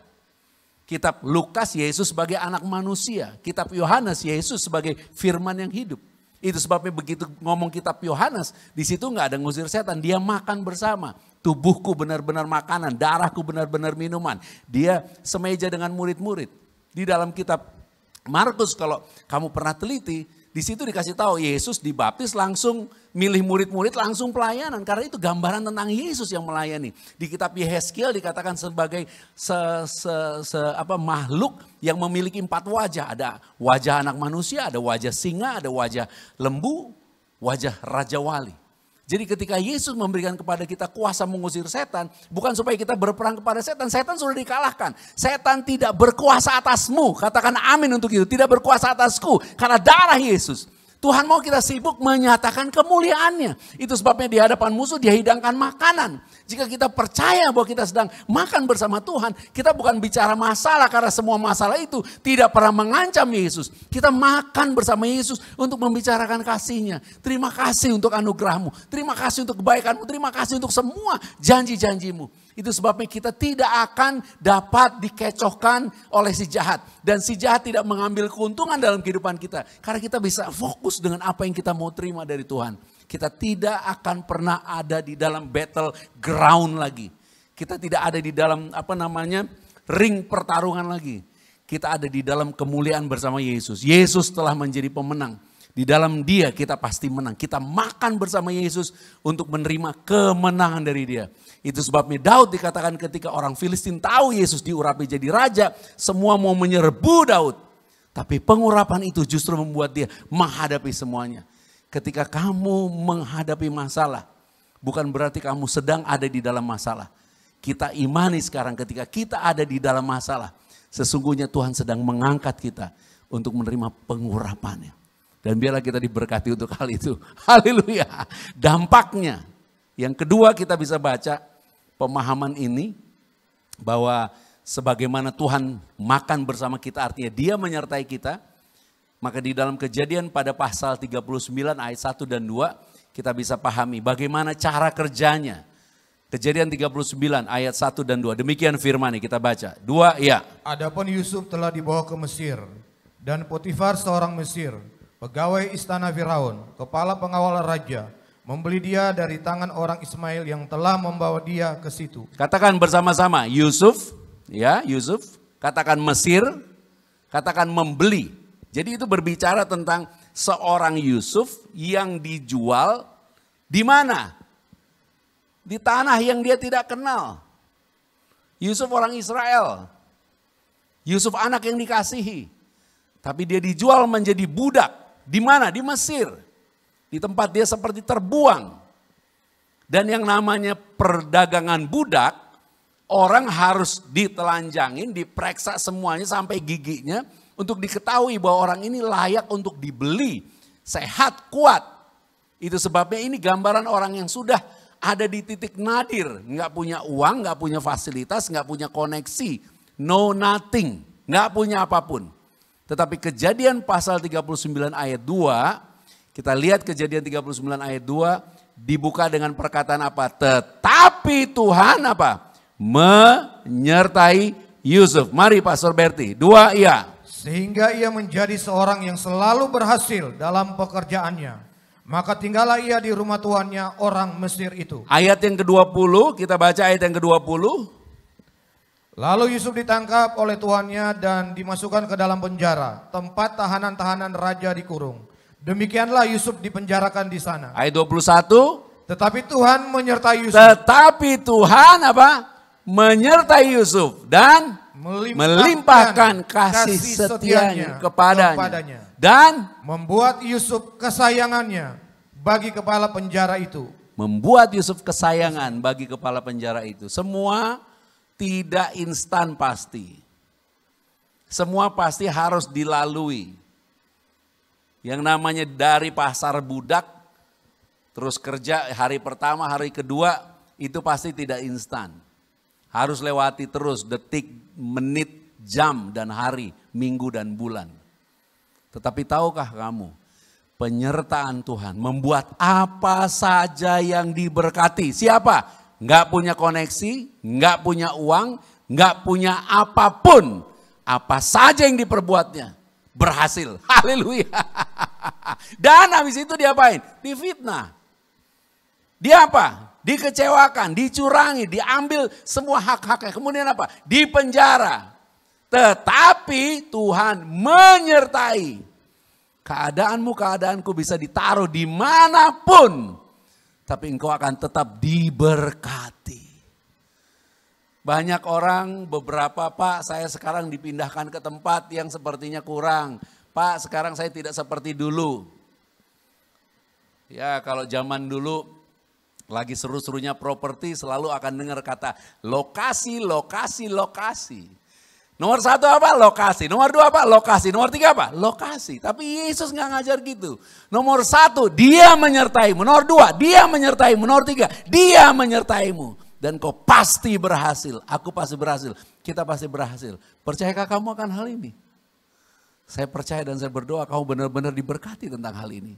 S4: Kitab Lukas Yesus sebagai anak manusia. Kitab Yohanes Yesus sebagai firman yang hidup. Itu sebabnya begitu ngomong kitab Yohanes, di situ nggak ada ngusir setan, dia makan bersama. Tubuhku benar-benar makanan, darahku benar-benar minuman. Dia semeja dengan murid-murid. Di dalam kitab Markus kalau kamu pernah teliti, di situ dikasih tahu Yesus dibaptis langsung milih murid-murid langsung pelayanan. Karena itu gambaran tentang Yesus yang melayani. Di kitab Yehezkiel dikatakan sebagai makhluk yang memiliki 4 wajah. Ada wajah anak manusia, ada wajah singa, ada wajah lembu, wajah raja wali. Jadi ketika Yesus memberikan kepada kita kuasa mengusir setan, bukan supaya kita berperang kepada setan, setan sudah dikalahkan. Setan tidak berkuasa atasmu, katakan amin untuk itu, tidak berkuasa atasku karena darah Yesus. Tuhan mau kita sibuk menyatakan kemuliaannya. Itu sebabnya di hadapan musuh dia hidangkan makanan. Jika kita percaya bahwa kita sedang makan bersama Tuhan, kita bukan bicara masalah karena semua masalah itu tidak pernah mengancam Yesus. Kita makan bersama Yesus untuk membicarakan kasih-Nya. Terima kasih untuk anugerah-Mu, terima kasih untuk kebaikan-Mu, terima kasih untuk semua janji-janji-Mu. Itu sebabnya kita tidak akan dapat dikecohkan oleh si jahat. Dan si jahat tidak mengambil keuntungan dalam kehidupan kita. Karena kita bisa fokus dengan apa yang kita mau terima dari Tuhan. Kita tidak akan pernah ada di dalam battle ground lagi. Kita tidak ada di dalam ring pertarungan lagi. Kita ada di dalam kemuliaan bersama Yesus. Yesus telah menjadi pemenang. Di dalam Dia kita pasti menang. Kita makan bersama Yesus untuk menerima kemenangan dari Dia. Itu sebabnya Daud dikatakan ketika orang Filistin tahu Yesus diurapi jadi raja, semua mau menyerbu Daud. Tapi pengurapan itu justru membuat dia menghadapi semuanya. Ketika kamu menghadapi masalah, bukan berarti kamu sedang ada di dalam masalah. Kita imani sekarang ketika kita ada di dalam masalah, sesungguhnya Tuhan sedang mengangkat kita untuk menerima pengurapannya. Dan biarlah kita diberkati untuk hal itu. Haleluya. Dampaknya. Yang kedua kita bisa baca pemahaman ini. Bahwa sebagaimana Tuhan makan bersama kita artinya dia menyertai kita. Maka di dalam Kejadian pada pasal 39 ayat 1 dan 2. Kita bisa pahami bagaimana cara kerjanya. Kejadian 39 ayat 1 dan 2. Demikian firman kita baca. 2 ya.
S5: Adapun Yusuf telah dibawa ke Mesir. Dan Potifar seorang Mesir, pegawai istana Firaun, kepala pengawal raja, membeli dia dari tangan orang Ismail yang telah membawa dia ke situ.
S4: Katakan bersama-sama, Yusuf, ya Yusuf, katakan Mesir, katakan membeli. Jadi itu berbicara tentang seorang Yusuf yang dijual di mana? Di tanah yang dia tidak kenal. Yusuf orang Israel. Yusuf anak yang dikasihi. Tapi dia dijual menjadi budak. Di mana? Di Mesir. Di tempat dia seperti terbuang. Dan yang namanya perdagangan budak, orang harus ditelanjangin, diperiksa semuanya sampai giginya untuk diketahui bahwa orang ini layak untuk dibeli, sehat, kuat. Itu sebabnya ini gambaran orang yang sudah ada di titik nadir, nggak punya uang, nggak punya fasilitas, nggak punya koneksi, no nothing, nggak punya apapun. Tetapi Kejadian pasal 39 ayat 2, kita lihat Kejadian 39 ayat 2 dibuka dengan perkataan apa? Tetapi Tuhan apa? Menyertai Yusuf. Mari Pastor Berti, 2 iya.
S5: Sehingga ia menjadi seorang yang selalu berhasil dalam pekerjaannya. Maka tinggallah ia di rumah tuannya orang Mesir itu.
S4: Ayat yang ke-20, kita baca ayat yang ke-20.
S5: Lalu Yusuf ditangkap oleh tuannya dan dimasukkan ke dalam penjara, tempat tahanan-tahanan raja dikurung. Demikianlah Yusuf dipenjarakan di sana.
S4: Ayat 21.
S5: Tetapi Tuhan menyertai Yusuf.
S4: Tetapi Tuhan apa? Menyertai Yusuf dan melimpahkan kasih setianya kepadanya. Dan
S5: membuat Yusuf kesayangannya bagi kepala penjara itu.
S4: Membuat Yusuf kesayangan bagi kepala penjara itu. Semua tidak instan pasti. Semua pasti harus dilalui. Yang namanya dari pasar budak, terus kerja hari pertama, hari kedua, itu pasti tidak instan. Harus lewati terus detik, menit, jam, dan hari, minggu, dan bulan. Tetapi tahukah kamu, penyertaan Tuhan membuat apa saja yang diberkati. Siapa? Nggak punya koneksi, nggak punya uang, nggak punya apapun. Apa saja yang diperbuatnya berhasil. Haleluya. Dan habis itu diapain? Difitnah. Dia apa? Dikecewakan, dicurangi, diambil semua hak-haknya. Kemudian apa? Dipenjara. Tetapi Tuhan menyertai. Keadaanmu, keadaanku bisa ditaruh dimanapun. Tapi engkau akan tetap diberkati. Banyak orang, beberapa, Pak, saya sekarang dipindahkan ke tempat yang sepertinya kurang. Pak, sekarang saya tidak seperti dulu. Ya, kalau zaman dulu lagi seru-serunya properti selalu akan dengar kata lokasi, lokasi, lokasi. Nomor 1 apa? Lokasi. Nomor 2 apa? Lokasi. Nomor 3 apa? Lokasi. Tapi Yesus nggak ngajar gitu. Nomor 1, dia menyertaimu. Nomor 2, dia menyertaimu. Nomor 3, dia menyertaimu. Dan kau pasti berhasil. Aku pasti berhasil. Kita pasti berhasil. Percayakah kamu akan hal ini? Saya percaya dan saya berdoa kamu benar-benar diberkati tentang hal ini.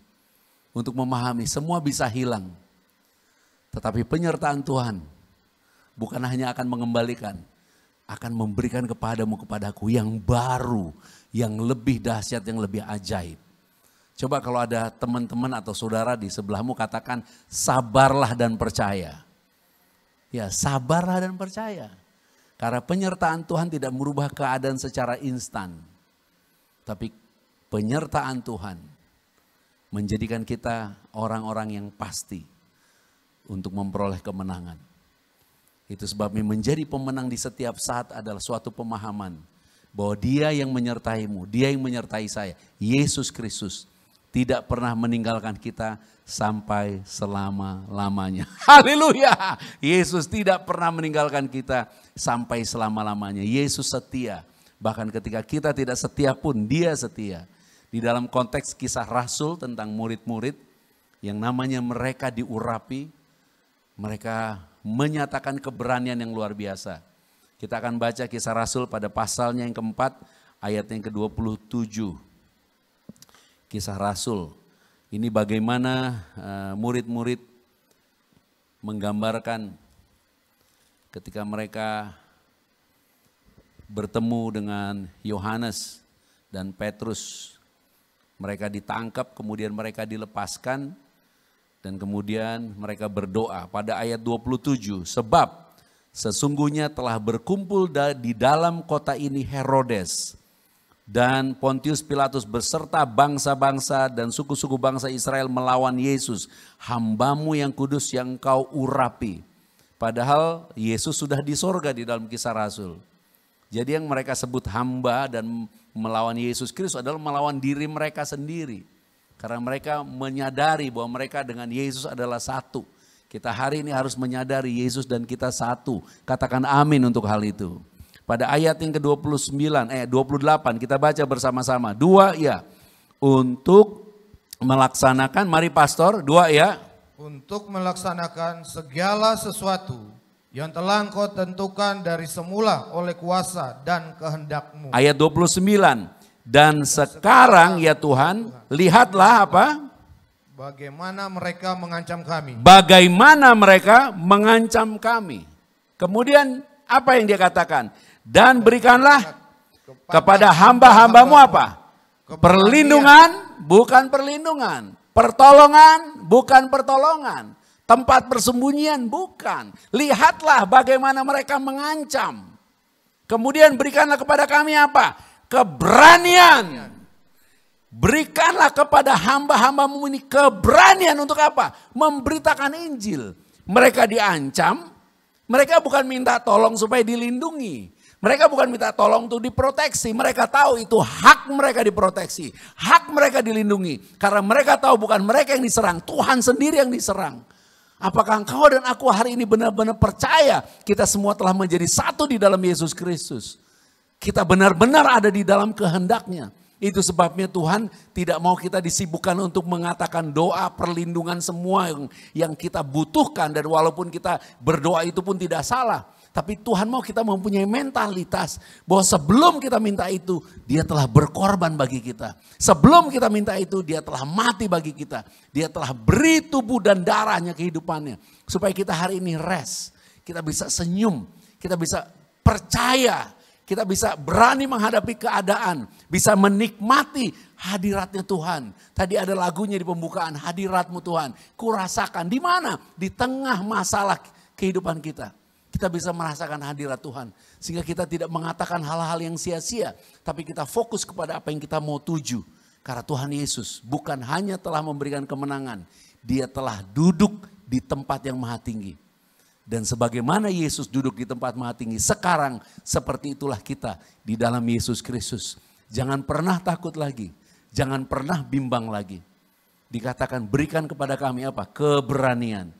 S4: Untuk memahami semua bisa hilang. Tetapi penyertaan Tuhan bukan hanya akan mengembalikan, akan memberikan kepadaku yang baru, yang lebih dahsyat, yang lebih ajaib. Coba kalau ada teman-teman atau saudara di sebelahmu katakan sabarlah dan percaya. Ya, sabarlah dan percaya. Karena penyertaan Tuhan tidak merubah keadaan secara instan. Tapi penyertaan Tuhan menjadikan kita orang-orang yang pasti untuk memperoleh kemenangan. Itu sebabnya menjadi pemenang di setiap saat adalah suatu pemahaman bahwa dia yang menyertaimu, dia yang menyertai saya, Yesus Kristus tidak pernah meninggalkan kita sampai selama-lamanya. Haleluya. Yesus tidak pernah meninggalkan kita sampai selama-lamanya. Yesus setia. Bahkan ketika kita tidak setia pun dia setia. Di dalam konteks kisah Rasul tentang murid-murid yang namanya mereka diurapi, mereka menyatakan keberanian yang luar biasa. Kita akan baca kisah Rasul pada pasalnya yang keempat, ayat yang ke-27. Kisah Rasul. Ini bagaimana murid-murid menggambarkan ketika mereka bertemu dengan Yohanes dan Petrus. Mereka ditangkap, kemudian mereka dilepaskan. Dan kemudian mereka berdoa pada ayat 27. Sebab sesungguhnya telah berkumpul di dalam kota ini Herodes dan Pontius Pilatus beserta bangsa-bangsa dan suku-suku bangsa Israel melawan Yesus. Hambamu yang kudus yang kau urapi. Padahal Yesus sudah di sorga di dalam kisah Rasul. Jadi yang mereka sebut hamba dan melawan Yesus Kristus adalah melawan diri mereka sendiri. Karena mereka menyadari bahwa mereka dengan Yesus adalah satu. Kita hari ini harus menyadari Yesus dan kita satu. Katakan amin untuk hal itu. Pada ayat yang ke-29, 28 kita baca bersama-sama. 2 ya, untuk melaksanakan, mari pastor, 2 ya.
S5: Untuk melaksanakan segala sesuatu yang telah engkau tentukan dari semula oleh kuasa dan kehendak-Mu.
S4: Ayat 29, dan sekarang ya Tuhan, lihatlah apa?
S5: Bagaimana mereka mengancam kami.
S4: Bagaimana mereka mengancam kami. Kemudian apa yang dia katakan? Dan berikanlah kepada hamba-hambamu apa? Perlindungan, bukan perlindungan. Pertolongan, bukan pertolongan. Tempat persembunyian, bukan. Lihatlah bagaimana mereka mengancam. Kemudian berikanlah kepada kami apa? Keberanian. Berikanlah kepada hamba-hambamu ini keberanian untuk apa? Memberitakan Injil. Mereka diancam, mereka bukan minta tolong supaya dilindungi. Mereka bukan minta tolong untuk diproteksi. Mereka tahu itu hak mereka diproteksi. Hak mereka dilindungi. Karena mereka tahu bukan mereka yang diserang, Tuhan sendiri yang diserang. Apakah engkau dan aku hari ini benar-benar percaya kita semua telah menjadi satu di dalam Yesus Kristus? Kita benar-benar ada di dalam kehendaknya. Itu sebabnya Tuhan tidak mau kita disibukkan untuk mengatakan doa perlindungan semua yang kita butuhkan. Dan walaupun kita berdoa itu pun tidak salah. Tapi Tuhan mau kita mempunyai mentalitas bahwa sebelum kita minta itu dia telah berkorban bagi kita. Sebelum kita minta itu dia telah mati bagi kita. Dia telah beri tubuh dan darahnya kehidupannya. Supaya kita hari ini rest. Kita bisa senyum. Kita bisa percaya. Kita bisa berani menghadapi keadaan. Bisa menikmati hadiratnya Tuhan. Tadi ada lagunya di pembukaan. Hadiratmu Tuhan. Kurasakan di mana? Di tengah masalah kehidupan kita. Kita bisa merasakan hadirat Tuhan. Sehingga kita tidak mengatakan hal-hal yang sia-sia. Tapi kita fokus kepada apa yang kita mau tuju. Karena Tuhan Yesus bukan hanya telah memberikan kemenangan. Dia telah duduk di tempat yang maha tinggi. Dan sebagaimana Yesus duduk di tempat maha tinggi, sekarang seperti itulah kita di dalam Yesus Kristus. Jangan pernah takut lagi, jangan pernah bimbang lagi. Dikatakan berikan kepada kami apa? Keberanian.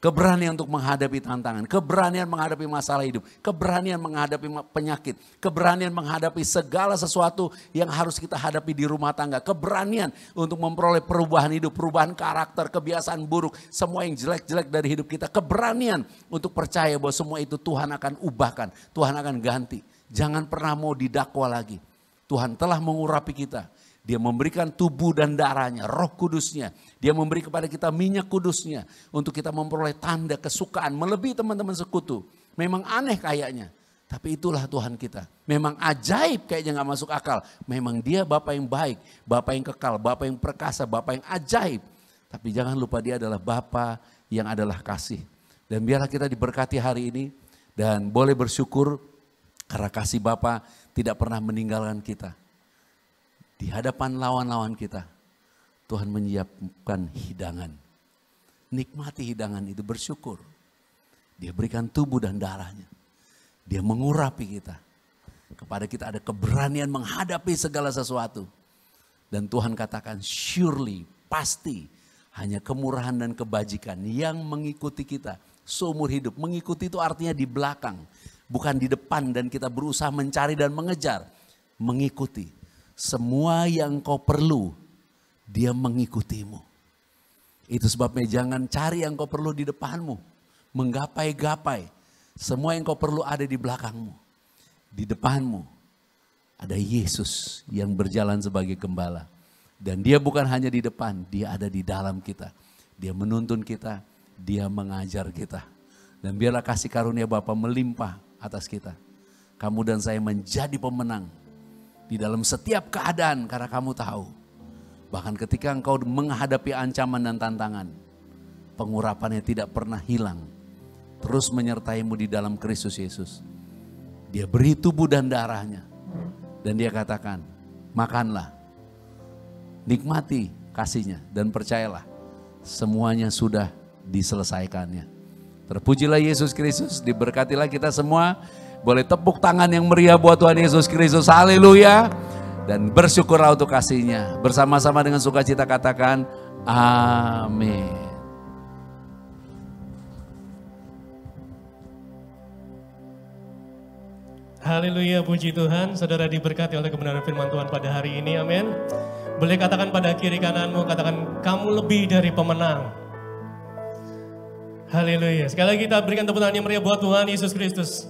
S4: Keberanian untuk menghadapi tantangan, keberanian menghadapi masalah hidup, keberanian menghadapi penyakit, keberanian menghadapi segala sesuatu yang harus kita hadapi di rumah tangga, keberanian untuk memperoleh perubahan hidup, perubahan karakter, kebiasaan buruk, semua yang jelek-jelek dari hidup kita, keberanian untuk percaya bahwa semua itu Tuhan akan ubahkan, Tuhan akan ganti. Jangan pernah mau didakwa lagi. Tuhan telah mengurapi kita. Dia memberikan tubuh dan darahnya, Roh Kudusnya. Dia memberi kepada kita minyak kudusnya untuk kita memperoleh tanda kesukaan melebihi teman-teman sekutu. Memang aneh kayaknya, tapi itulah Tuhan kita. Memang ajaib kayaknya gak masuk akal. Memang dia Bapa yang baik, Bapa yang kekal, Bapa yang perkasa, Bapa yang ajaib. Tapi jangan lupa dia adalah Bapa yang adalah kasih. Dan biarlah kita diberkati hari ini dan boleh bersyukur karena kasih Bapa tidak pernah meninggalkan kita. Di hadapan lawan-lawan kita, Tuhan menyiapkan hidangan. Nikmati hidangan itu, bersyukur. Dia berikan tubuh dan darahnya. Dia mengurapi kita. Kepada kita ada keberanian menghadapi segala sesuatu. Dan Tuhan katakan surely, pasti hanya kemurahan dan kebajikan yang mengikuti kita seumur hidup. Mengikuti itu artinya di belakang, bukan di depan dan kita berusaha mencari dan mengejar. Mengikuti. Semua yang kau perlu, dia mengikutimu. Itu sebabnya jangan cari yang kau perlu di depanmu. Menggapai-gapai. Semua yang kau perlu ada di belakangmu. Di depanmu ada Yesus yang berjalan sebagai gembala. Dan dia bukan hanya di depan, dia ada di dalam kita. Dia menuntun kita, dia mengajar kita. Dan biarlah kasih karunia Bapa melimpah atas kita. Kamu dan saya menjadi pemenang. Di dalam setiap keadaan karena kamu tahu. Bahkan ketika engkau menghadapi ancaman dan tantangan. Pengurapannya tidak pernah hilang. Terus menyertaimu di dalam Kristus Yesus. Dia beri tubuh dan darahnya. Dan dia katakan, makanlah. Nikmati kasihnya dan percayalah. Semuanya sudah diselesaikannya. Terpujilah Yesus Kristus, diberkatilah kita semua. Boleh tepuk tangan yang meriah buat Tuhan Yesus Kristus. Haleluya. Dan bersyukurlah untuk kasihnya. Bersama-sama dengan sukacita katakan amin.
S3: Haleluya, puji Tuhan. Saudara diberkati oleh kebenaran firman Tuhan pada hari ini, amin. Boleh katakan pada kiri kananmu, katakan kamu lebih dari pemenang. Haleluya. Sekali lagi kita berikan tepuk tangan yang meriah buat Tuhan Yesus Kristus.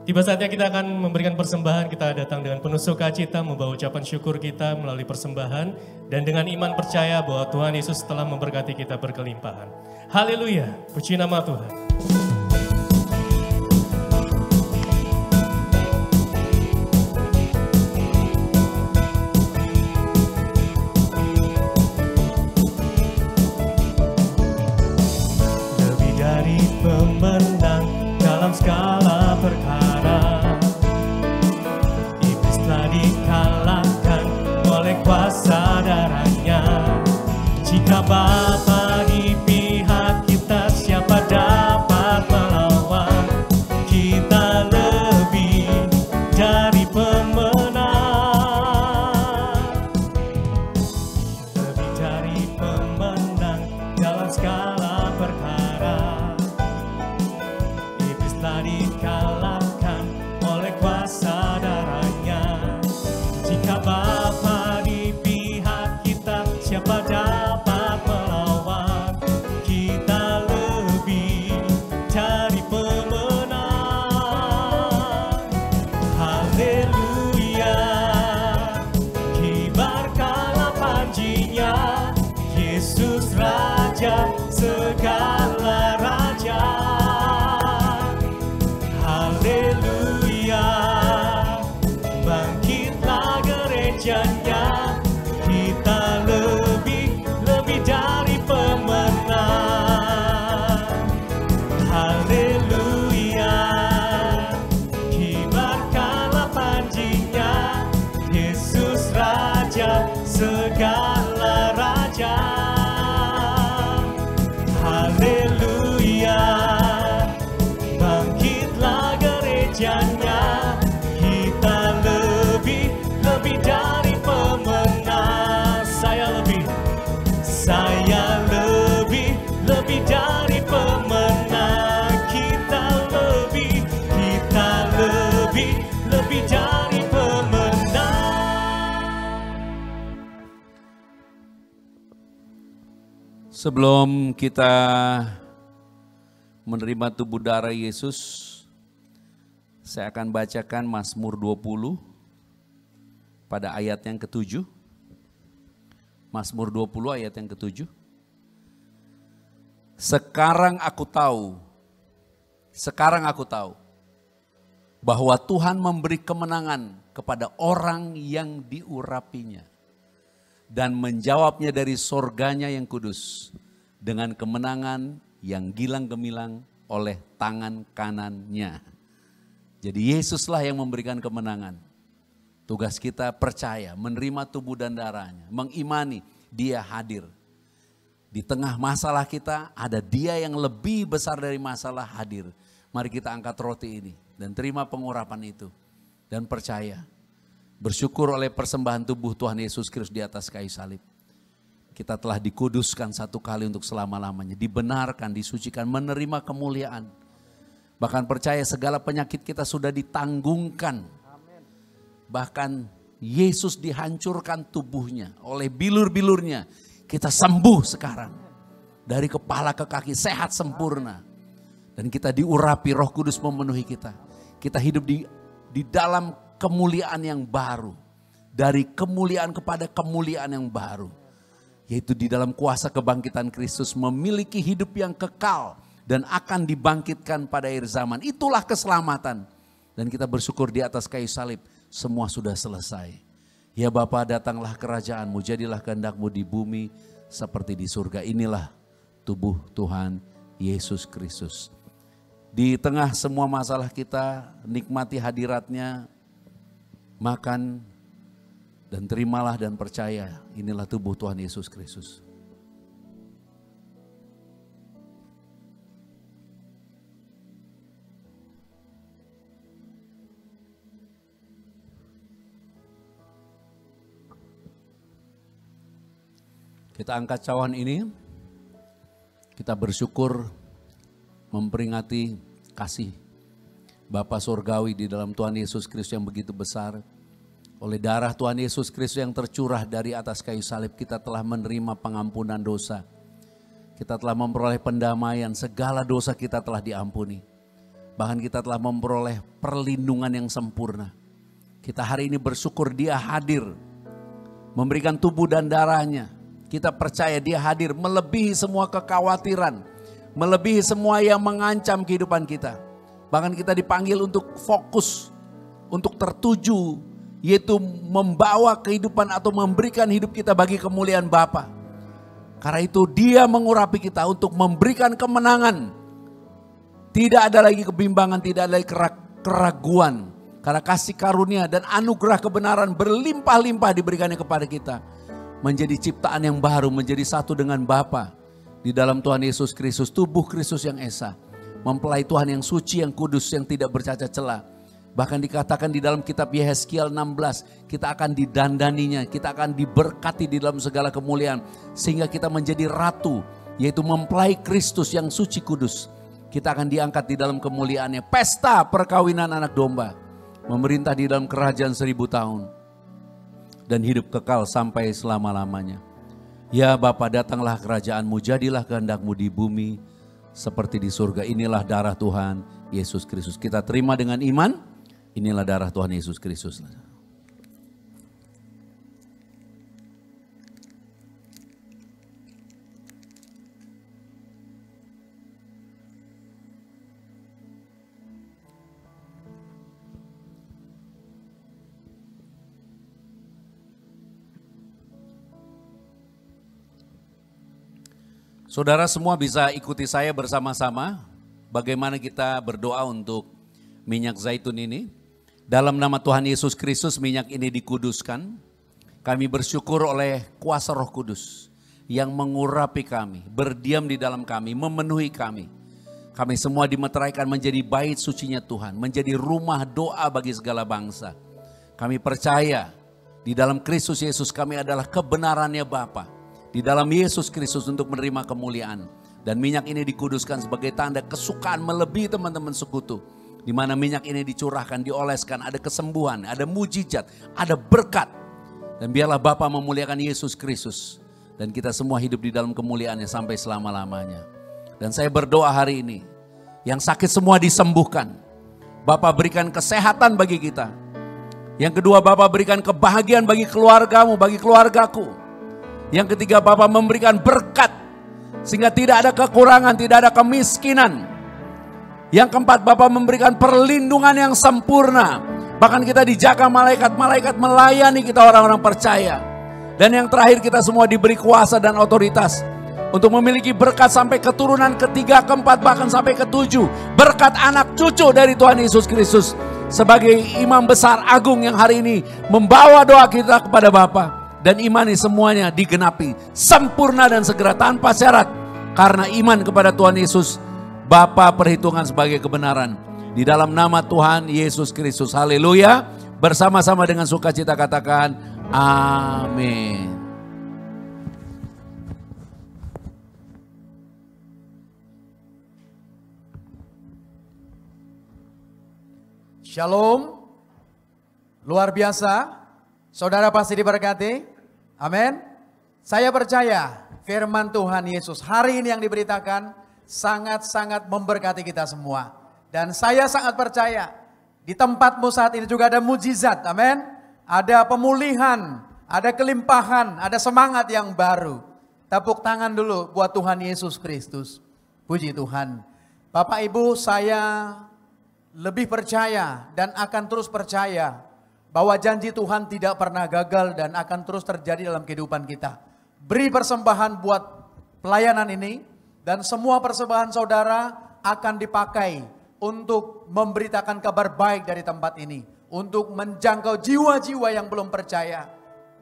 S3: Tiba saatnya kita akan memberikan persembahan. Kita datang dengan penuh sukacita, membawa ucapan syukur kita melalui persembahan. Dan dengan iman percaya bahwa Tuhan Yesus telah memberkati kita berkelimpahan. Haleluya, puji nama Tuhan. Lebih dari pemenang dalam skala perkara, iblis telah dikalahkan oleh kuasa darahnya. Jika Bapa di pihak kita, siapa dapat melawan? Kita lebih dari pemenang, lebih dari pemenang dalam skala perkara. Iblis telah dikalahkan oleh kuasa darahnya. Jika Bapa di pihak kita, siapa dapat melawan? Kita lebih dari pemenang. Haleluya, kibarkanlah panjinya, Yesus Raja segala raja. Haleluya, bangkitlah gerejanya, kita lebih dari pemenang. Haleluya, kibarkanlah panjinya, Yesus Raja segala raja. Haleluya, bangkitlah gerejanya, kita lebih dari pemenang. Saya lebih dari pemenang. Kita lebih dari pemenang.
S4: Sebelum kita menerima tubuh darah Yesus, saya akan bacakan Mazmur 20 pada ayat yang ke-7. Mazmur 20 ayat yang ke-7. Sekarang aku tahu bahwa Tuhan memberi kemenangan kepada orang yang diurapinya dan menjawabnya dari sorganya yang kudus dengan kemenangan yang gilang gemilang oleh tangan kanannya. Jadi Yesuslah yang memberikan kemenangan. Tugas kita percaya, menerima tubuh dan darahnya, mengimani Dia hadir. Di tengah masalah kita ada Dia yang lebih besar dari masalah hadir. Mari kita angkat roti ini dan terima pengurapan itu. Dan percaya, bersyukur oleh persembahan tubuh Tuhan Yesus Kristus di atas kayu salib. Kita telah dikuduskan satu kali untuk selama-lamanya. Dibenarkan, disucikan, menerima kemuliaan. Bahkan percaya segala penyakit kita sudah ditanggungkan. Bahkan Yesus dihancurkan tubuhnya oleh bilur-bilurnya. Kita sembuh sekarang. Dari kepala ke kaki sehat sempurna. Dan kita diurapi, Roh Kudus memenuhi kita. Kita hidup di dalam kemuliaan yang baru. Dari kemuliaan kepada kemuliaan yang baru. Yaitu di dalam kuasa kebangkitan Kristus memiliki hidup yang kekal. Dan akan dibangkitkan pada akhir zaman. Itulah keselamatan. Dan kita bersyukur di atas kayu salib. Semua sudah selesai. Ya Bapa, datanglah kerajaanmu, jadilah kehendak-Mu di bumi seperti di surga. Inilah tubuh Tuhan Yesus Kristus. Di tengah semua masalah kita, nikmati hadirat-Nya, makan dan terimalah dan percaya. Inilah tubuh Tuhan Yesus Kristus. Kita angkat cawan ini, kita bersyukur memperingati kasih Bapa Surgawi di dalam Tuhan Yesus Kristus yang begitu besar. Oleh darah Tuhan Yesus Kristus yang tercurah dari atas kayu salib, kita telah menerima pengampunan dosa. Kita telah memperoleh pendamaian, segala dosa kita telah diampuni. Bahkan kita telah memperoleh perlindungan yang sempurna. Kita hari ini bersyukur Dia hadir, memberikan tubuh dan darahnya. Kita percaya Dia hadir melebihi semua kekhawatiran, melebihi semua yang mengancam kehidupan kita. Bahkan kita dipanggil untuk fokus, untuk tertuju, yaitu membawa kehidupan atau memberikan hidup kita bagi kemuliaan Bapa. Karena itu Dia mengurapi kita untuk memberikan kemenangan. Tidak ada lagi kebimbangan, tidak ada lagi keraguan. Karena kasih karunia dan anugerah kebenaran berlimpah-limpah diberikannya kepada kita. Menjadi ciptaan yang baru, menjadi satu dengan Bapa. Di dalam Tuhan Yesus Kristus, tubuh Kristus yang esa. Mempelai Tuhan yang suci, yang kudus, yang tidak bercacat celah. Bahkan dikatakan di dalam kitab Yehezkiel 16, kita akan didandaninya, kita akan diberkati di dalam segala kemuliaan. Sehingga kita menjadi ratu, yaitu mempelai Kristus yang suci kudus. Kita akan diangkat di dalam kemuliaannya. Pesta perkawinan anak domba. Memerintah di dalam kerajaan 1000 tahun. Dan hidup kekal sampai selama-lamanya. Ya Bapa, datanglah kerajaan-Mu, jadilah kehendak-Mu di bumi seperti di surga. Inilah darah Tuhan Yesus Kristus. Kita terima dengan iman. Inilah darah Tuhan Yesus Kristus. Saudara semua bisa ikuti saya bersama-sama bagaimana kita berdoa untuk minyak zaitun ini. Dalam nama Tuhan Yesus Kristus minyak ini dikuduskan. Kami bersyukur oleh kuasa Roh Kudus yang mengurapi kami, berdiam di dalam kami, memenuhi kami. Kami semua dimeteraikan menjadi bait sucinya Tuhan, menjadi rumah doa bagi segala bangsa. Kami percaya di dalam Kristus Yesus kami adalah kebenarannya Bapa. Di dalam Yesus Kristus untuk menerima kemuliaan. Dan minyak ini dikuduskan sebagai tanda kesukaan melebihi teman-teman sekutu. Di mana minyak ini dicurahkan, dioleskan, ada kesembuhan, ada mujizat, ada berkat. Dan biarlah Bapa memuliakan Yesus Kristus. Dan kita semua hidup di dalam kemuliaannya sampai selama-lamanya. Dan saya berdoa hari ini, yang sakit semua disembuhkan. Bapa berikan kesehatan bagi kita. Yang kedua, Bapa berikan kebahagiaan bagi keluargamu, bagi keluargaku. Yang ketiga, Bapa memberikan berkat sehingga tidak ada kekurangan, tidak ada kemiskinan. Yang keempat, Bapa memberikan perlindungan yang sempurna. Bahkan kita dijaga malaikat-malaikat melayani kita orang-orang percaya. Dan yang terakhir, kita semua diberi kuasa dan otoritas untuk memiliki berkat sampai keturunan ketiga, keempat, bahkan sampai ketujuh. Berkat anak cucu dari Tuhan Yesus Kristus sebagai imam besar agung yang hari ini membawa doa kita kepada Bapa. Dan imani semuanya digenapi sempurna dan segera tanpa syarat. Karena iman kepada Tuhan Yesus, Bapa perhitungan sebagai kebenaran. Di dalam nama Tuhan Yesus Kristus, haleluya. Bersama-sama dengan sukacita katakan amin.
S6: Shalom. Luar biasa. Saudara pasti diberkati. Amin. Saya percaya firman Tuhan Yesus hari ini yang diberitakan sangat-sangat memberkati kita semua. Dan saya sangat percaya di tempatmu saat ini juga ada mujizat. Amin. Ada pemulihan, ada kelimpahan, ada semangat yang baru. Tepuk tangan dulu buat Tuhan Yesus Kristus. Puji Tuhan. Bapak Ibu, saya lebih percaya dan akan terus percaya bahwa janji Tuhan tidak pernah gagal dan akan terus terjadi dalam kehidupan kita. Beri persembahan buat pelayanan ini dan semua persembahan saudara akan dipakai untuk memberitakan kabar baik dari tempat ini. Untuk menjangkau jiwa-jiwa yang belum percaya.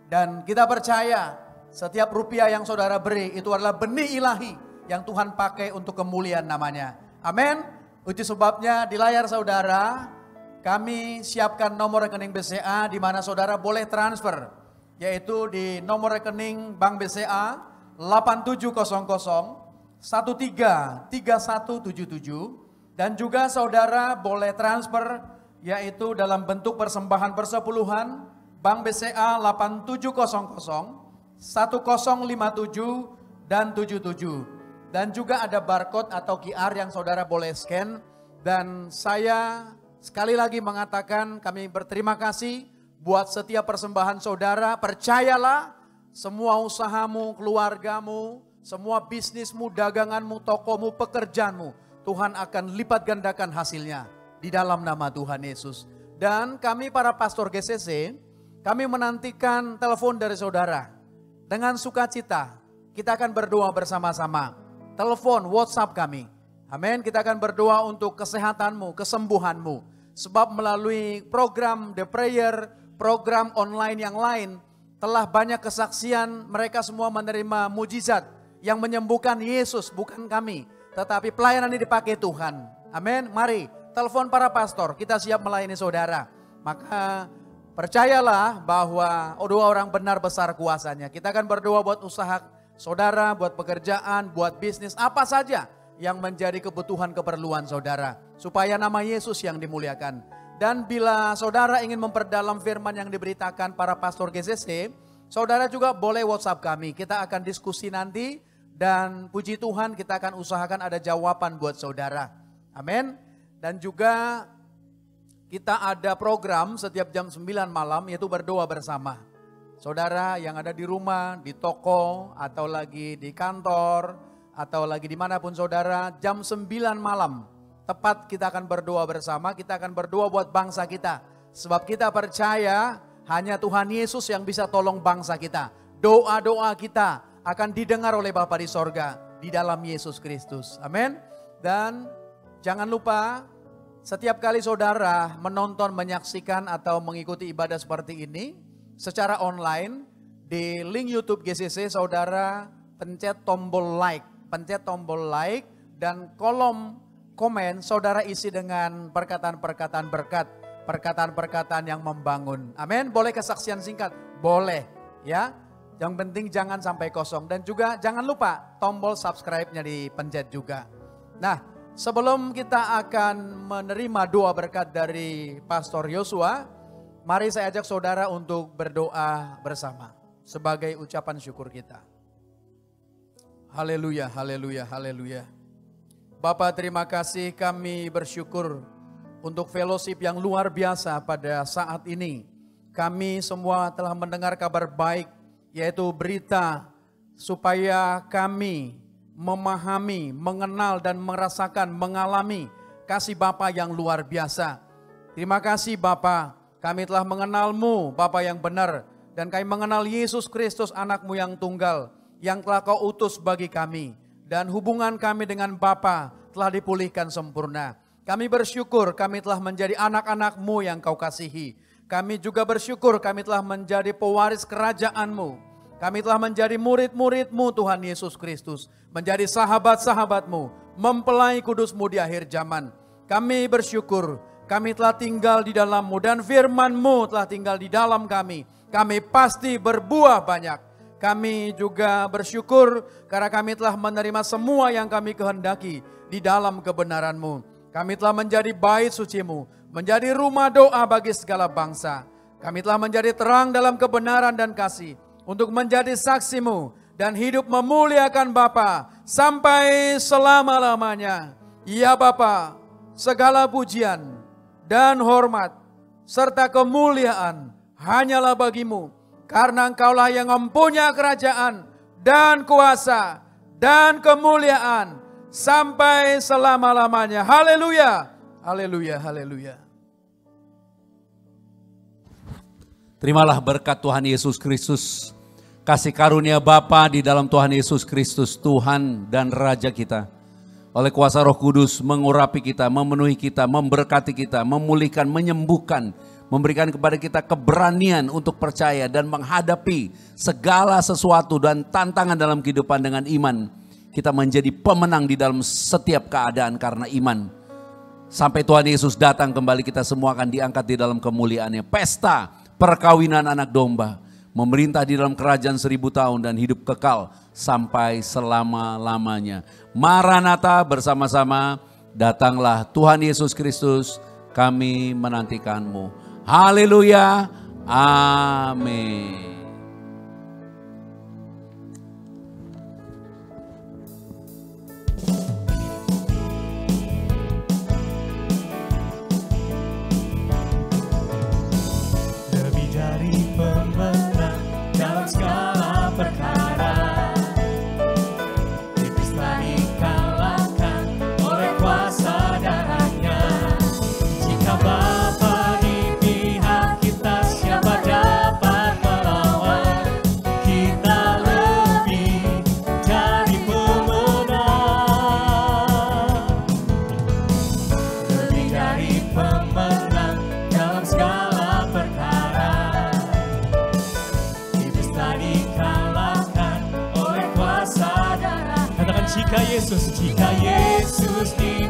S6: Dan kita percaya setiap rupiah yang saudara beri itu adalah benih ilahi yang Tuhan pakai untuk kemuliaan namanya. Amin. Itu sebabnya di layar saudara kami siapkan nomor rekening BCA di mana saudara boleh transfer, yaitu di nomor rekening Bank BCA 8700 133177 Dan juga saudara boleh transfer yaitu dalam bentuk persembahan persepuluhan Bank BCA 8700 1057 dan 77. Dan juga ada barcode atau QR yang saudara boleh scan. Dan saya sekali lagi mengatakan kami berterima kasih buat setiap persembahan saudara. Percayalah semua usahamu, keluargamu, semua bisnismu, daganganmu, tokomu, pekerjaanmu, Tuhan akan lipat gandakan hasilnya di dalam nama Tuhan Yesus. Dan kami para pastor GCC, kami menantikan telepon dari saudara. Dengan sukacita, kita akan berdoa bersama-sama. Telepon, WhatsApp kami. Amin, kita akan berdoa untuk kesehatanmu, kesembuhanmu. Sebab melalui program The Prayer, program online yang lain, telah banyak kesaksian, mereka semua menerima mujizat yang menyembuhkan Yesus, bukan kami. Tetapi pelayanan ini dipakai Tuhan. Amin. Mari telepon para pastor, kita siap melayani saudara. Maka percayalah bahwa dua orang benar besar kuasanya. Kita akan berdoa buat usaha saudara, buat pekerjaan, buat bisnis, apa saja yang menjadi kebutuhan keperluan saudara. Supaya nama Yesus yang dimuliakan. Dan bila saudara ingin memperdalam firman yang diberitakan para pastor GCC, saudara juga boleh WhatsApp kami. Kita akan diskusi nanti. Dan puji Tuhan kita akan usahakan ada jawaban buat saudara. Amin. Dan juga kita ada program setiap jam 9 malam yaitu berdoa bersama. Saudara yang ada di rumah, di toko, atau lagi di kantor, atau lagi dimanapun saudara, jam 9 malam. Tepat kita akan berdoa bersama, kita akan berdoa buat bangsa kita. Sebab kita percaya hanya Tuhan Yesus yang bisa tolong bangsa kita. Doa-doa kita akan didengar oleh Bapa di sorga di dalam Yesus Kristus. Amin. Dan jangan lupa setiap kali saudara menonton, menyaksikan atau mengikuti ibadah seperti ini secara online di link YouTube GCC, saudara pencet tombol like dan kolom komen saudara isi dengan perkataan-perkataan berkat, perkataan-perkataan yang membangun. Amin. Boleh kesaksian singkat? Boleh ya. Yang penting jangan sampai kosong. Dan juga jangan lupa tombol subscribe-nya dipencet juga. Nah, sebelum kita akan menerima doa berkat dari Pastor Yosua, mari saya ajak saudara untuk berdoa bersama sebagai ucapan syukur kita. Haleluya, haleluya, haleluya. Bapa, terima kasih, kami bersyukur untuk fellowship yang luar biasa pada saat ini. Kami semua telah mendengar kabar baik, yaitu berita supaya kami memahami, mengenal dan merasakan, mengalami kasih Bapa yang luar biasa. Terima kasih Bapa, kami telah mengenal-Mu Bapa yang benar, dan kami mengenal Yesus Kristus anak-Mu yang tunggal, yang telah Kau utus bagi kami. Dan hubungan kami dengan Bapa telah dipulihkan sempurna. Kami bersyukur kami telah menjadi anak-anak-Mu yang Kau kasihi. Kami juga bersyukur kami telah menjadi pewaris kerajaan-Mu. Kami telah menjadi murid-murid-Mu Tuhan Yesus Kristus. Menjadi sahabat-sahabat-Mu. Mempelai kudus-Mu di akhir zaman. Kami bersyukur kami telah tinggal di dalam-Mu. Dan firman-Mu telah tinggal di dalam kami. Kami pasti berbuah banyak. Kami juga bersyukur karena kami telah menerima semua yang kami kehendaki di dalam kebenaran-Mu. Kami telah menjadi bait suci-Mu, menjadi rumah doa bagi segala bangsa. Kami telah menjadi terang dalam kebenaran dan kasih untuk menjadi saksi-Mu dan hidup memuliakan Bapa sampai selama-lamanya. Ya Bapa, segala pujian dan hormat serta kemuliaan hanyalah bagi-Mu, karena Engkaulah yang mempunyai kerajaan dan kuasa dan kemuliaan sampai selama-lamanya. Haleluya, haleluya, haleluya.
S4: Terimalah berkat Tuhan Yesus Kristus, kasih karunia Bapa di dalam Tuhan Yesus Kristus, Tuhan dan Raja kita. Oleh kuasa Roh Kudus mengurapi kita, memenuhi kita, memberkati kita, memulihkan, menyembuhkan, memberikan kepada kita keberanian untuk percaya dan menghadapi segala sesuatu dan tantangan dalam kehidupan dengan iman. Kita menjadi pemenang di dalam setiap keadaan karena iman. Sampai Tuhan Yesus datang kembali, kita semua akan diangkat di dalam kemuliaannya. Pesta perkawinan anak domba, memerintah di dalam kerajaan 1000 tahun dan hidup kekal sampai selama-lamanya. Maranatha, bersama-sama Datanglah Tuhan Yesus Kristus, kami menantikan-Mu. Haleluya, amin.
S3: Lebih dari pemenang dalam segala perkara, iblis telah dikalahkan oleh kuasa darahnya. Jika Bapa di pihak kita, siapa dapat melawan? Kita lebih dari pemenang, lebih dari pemenang dalam segala perkara. Iblis telah dikalahkan oleh kuasa darah. Katakan jika Yesus di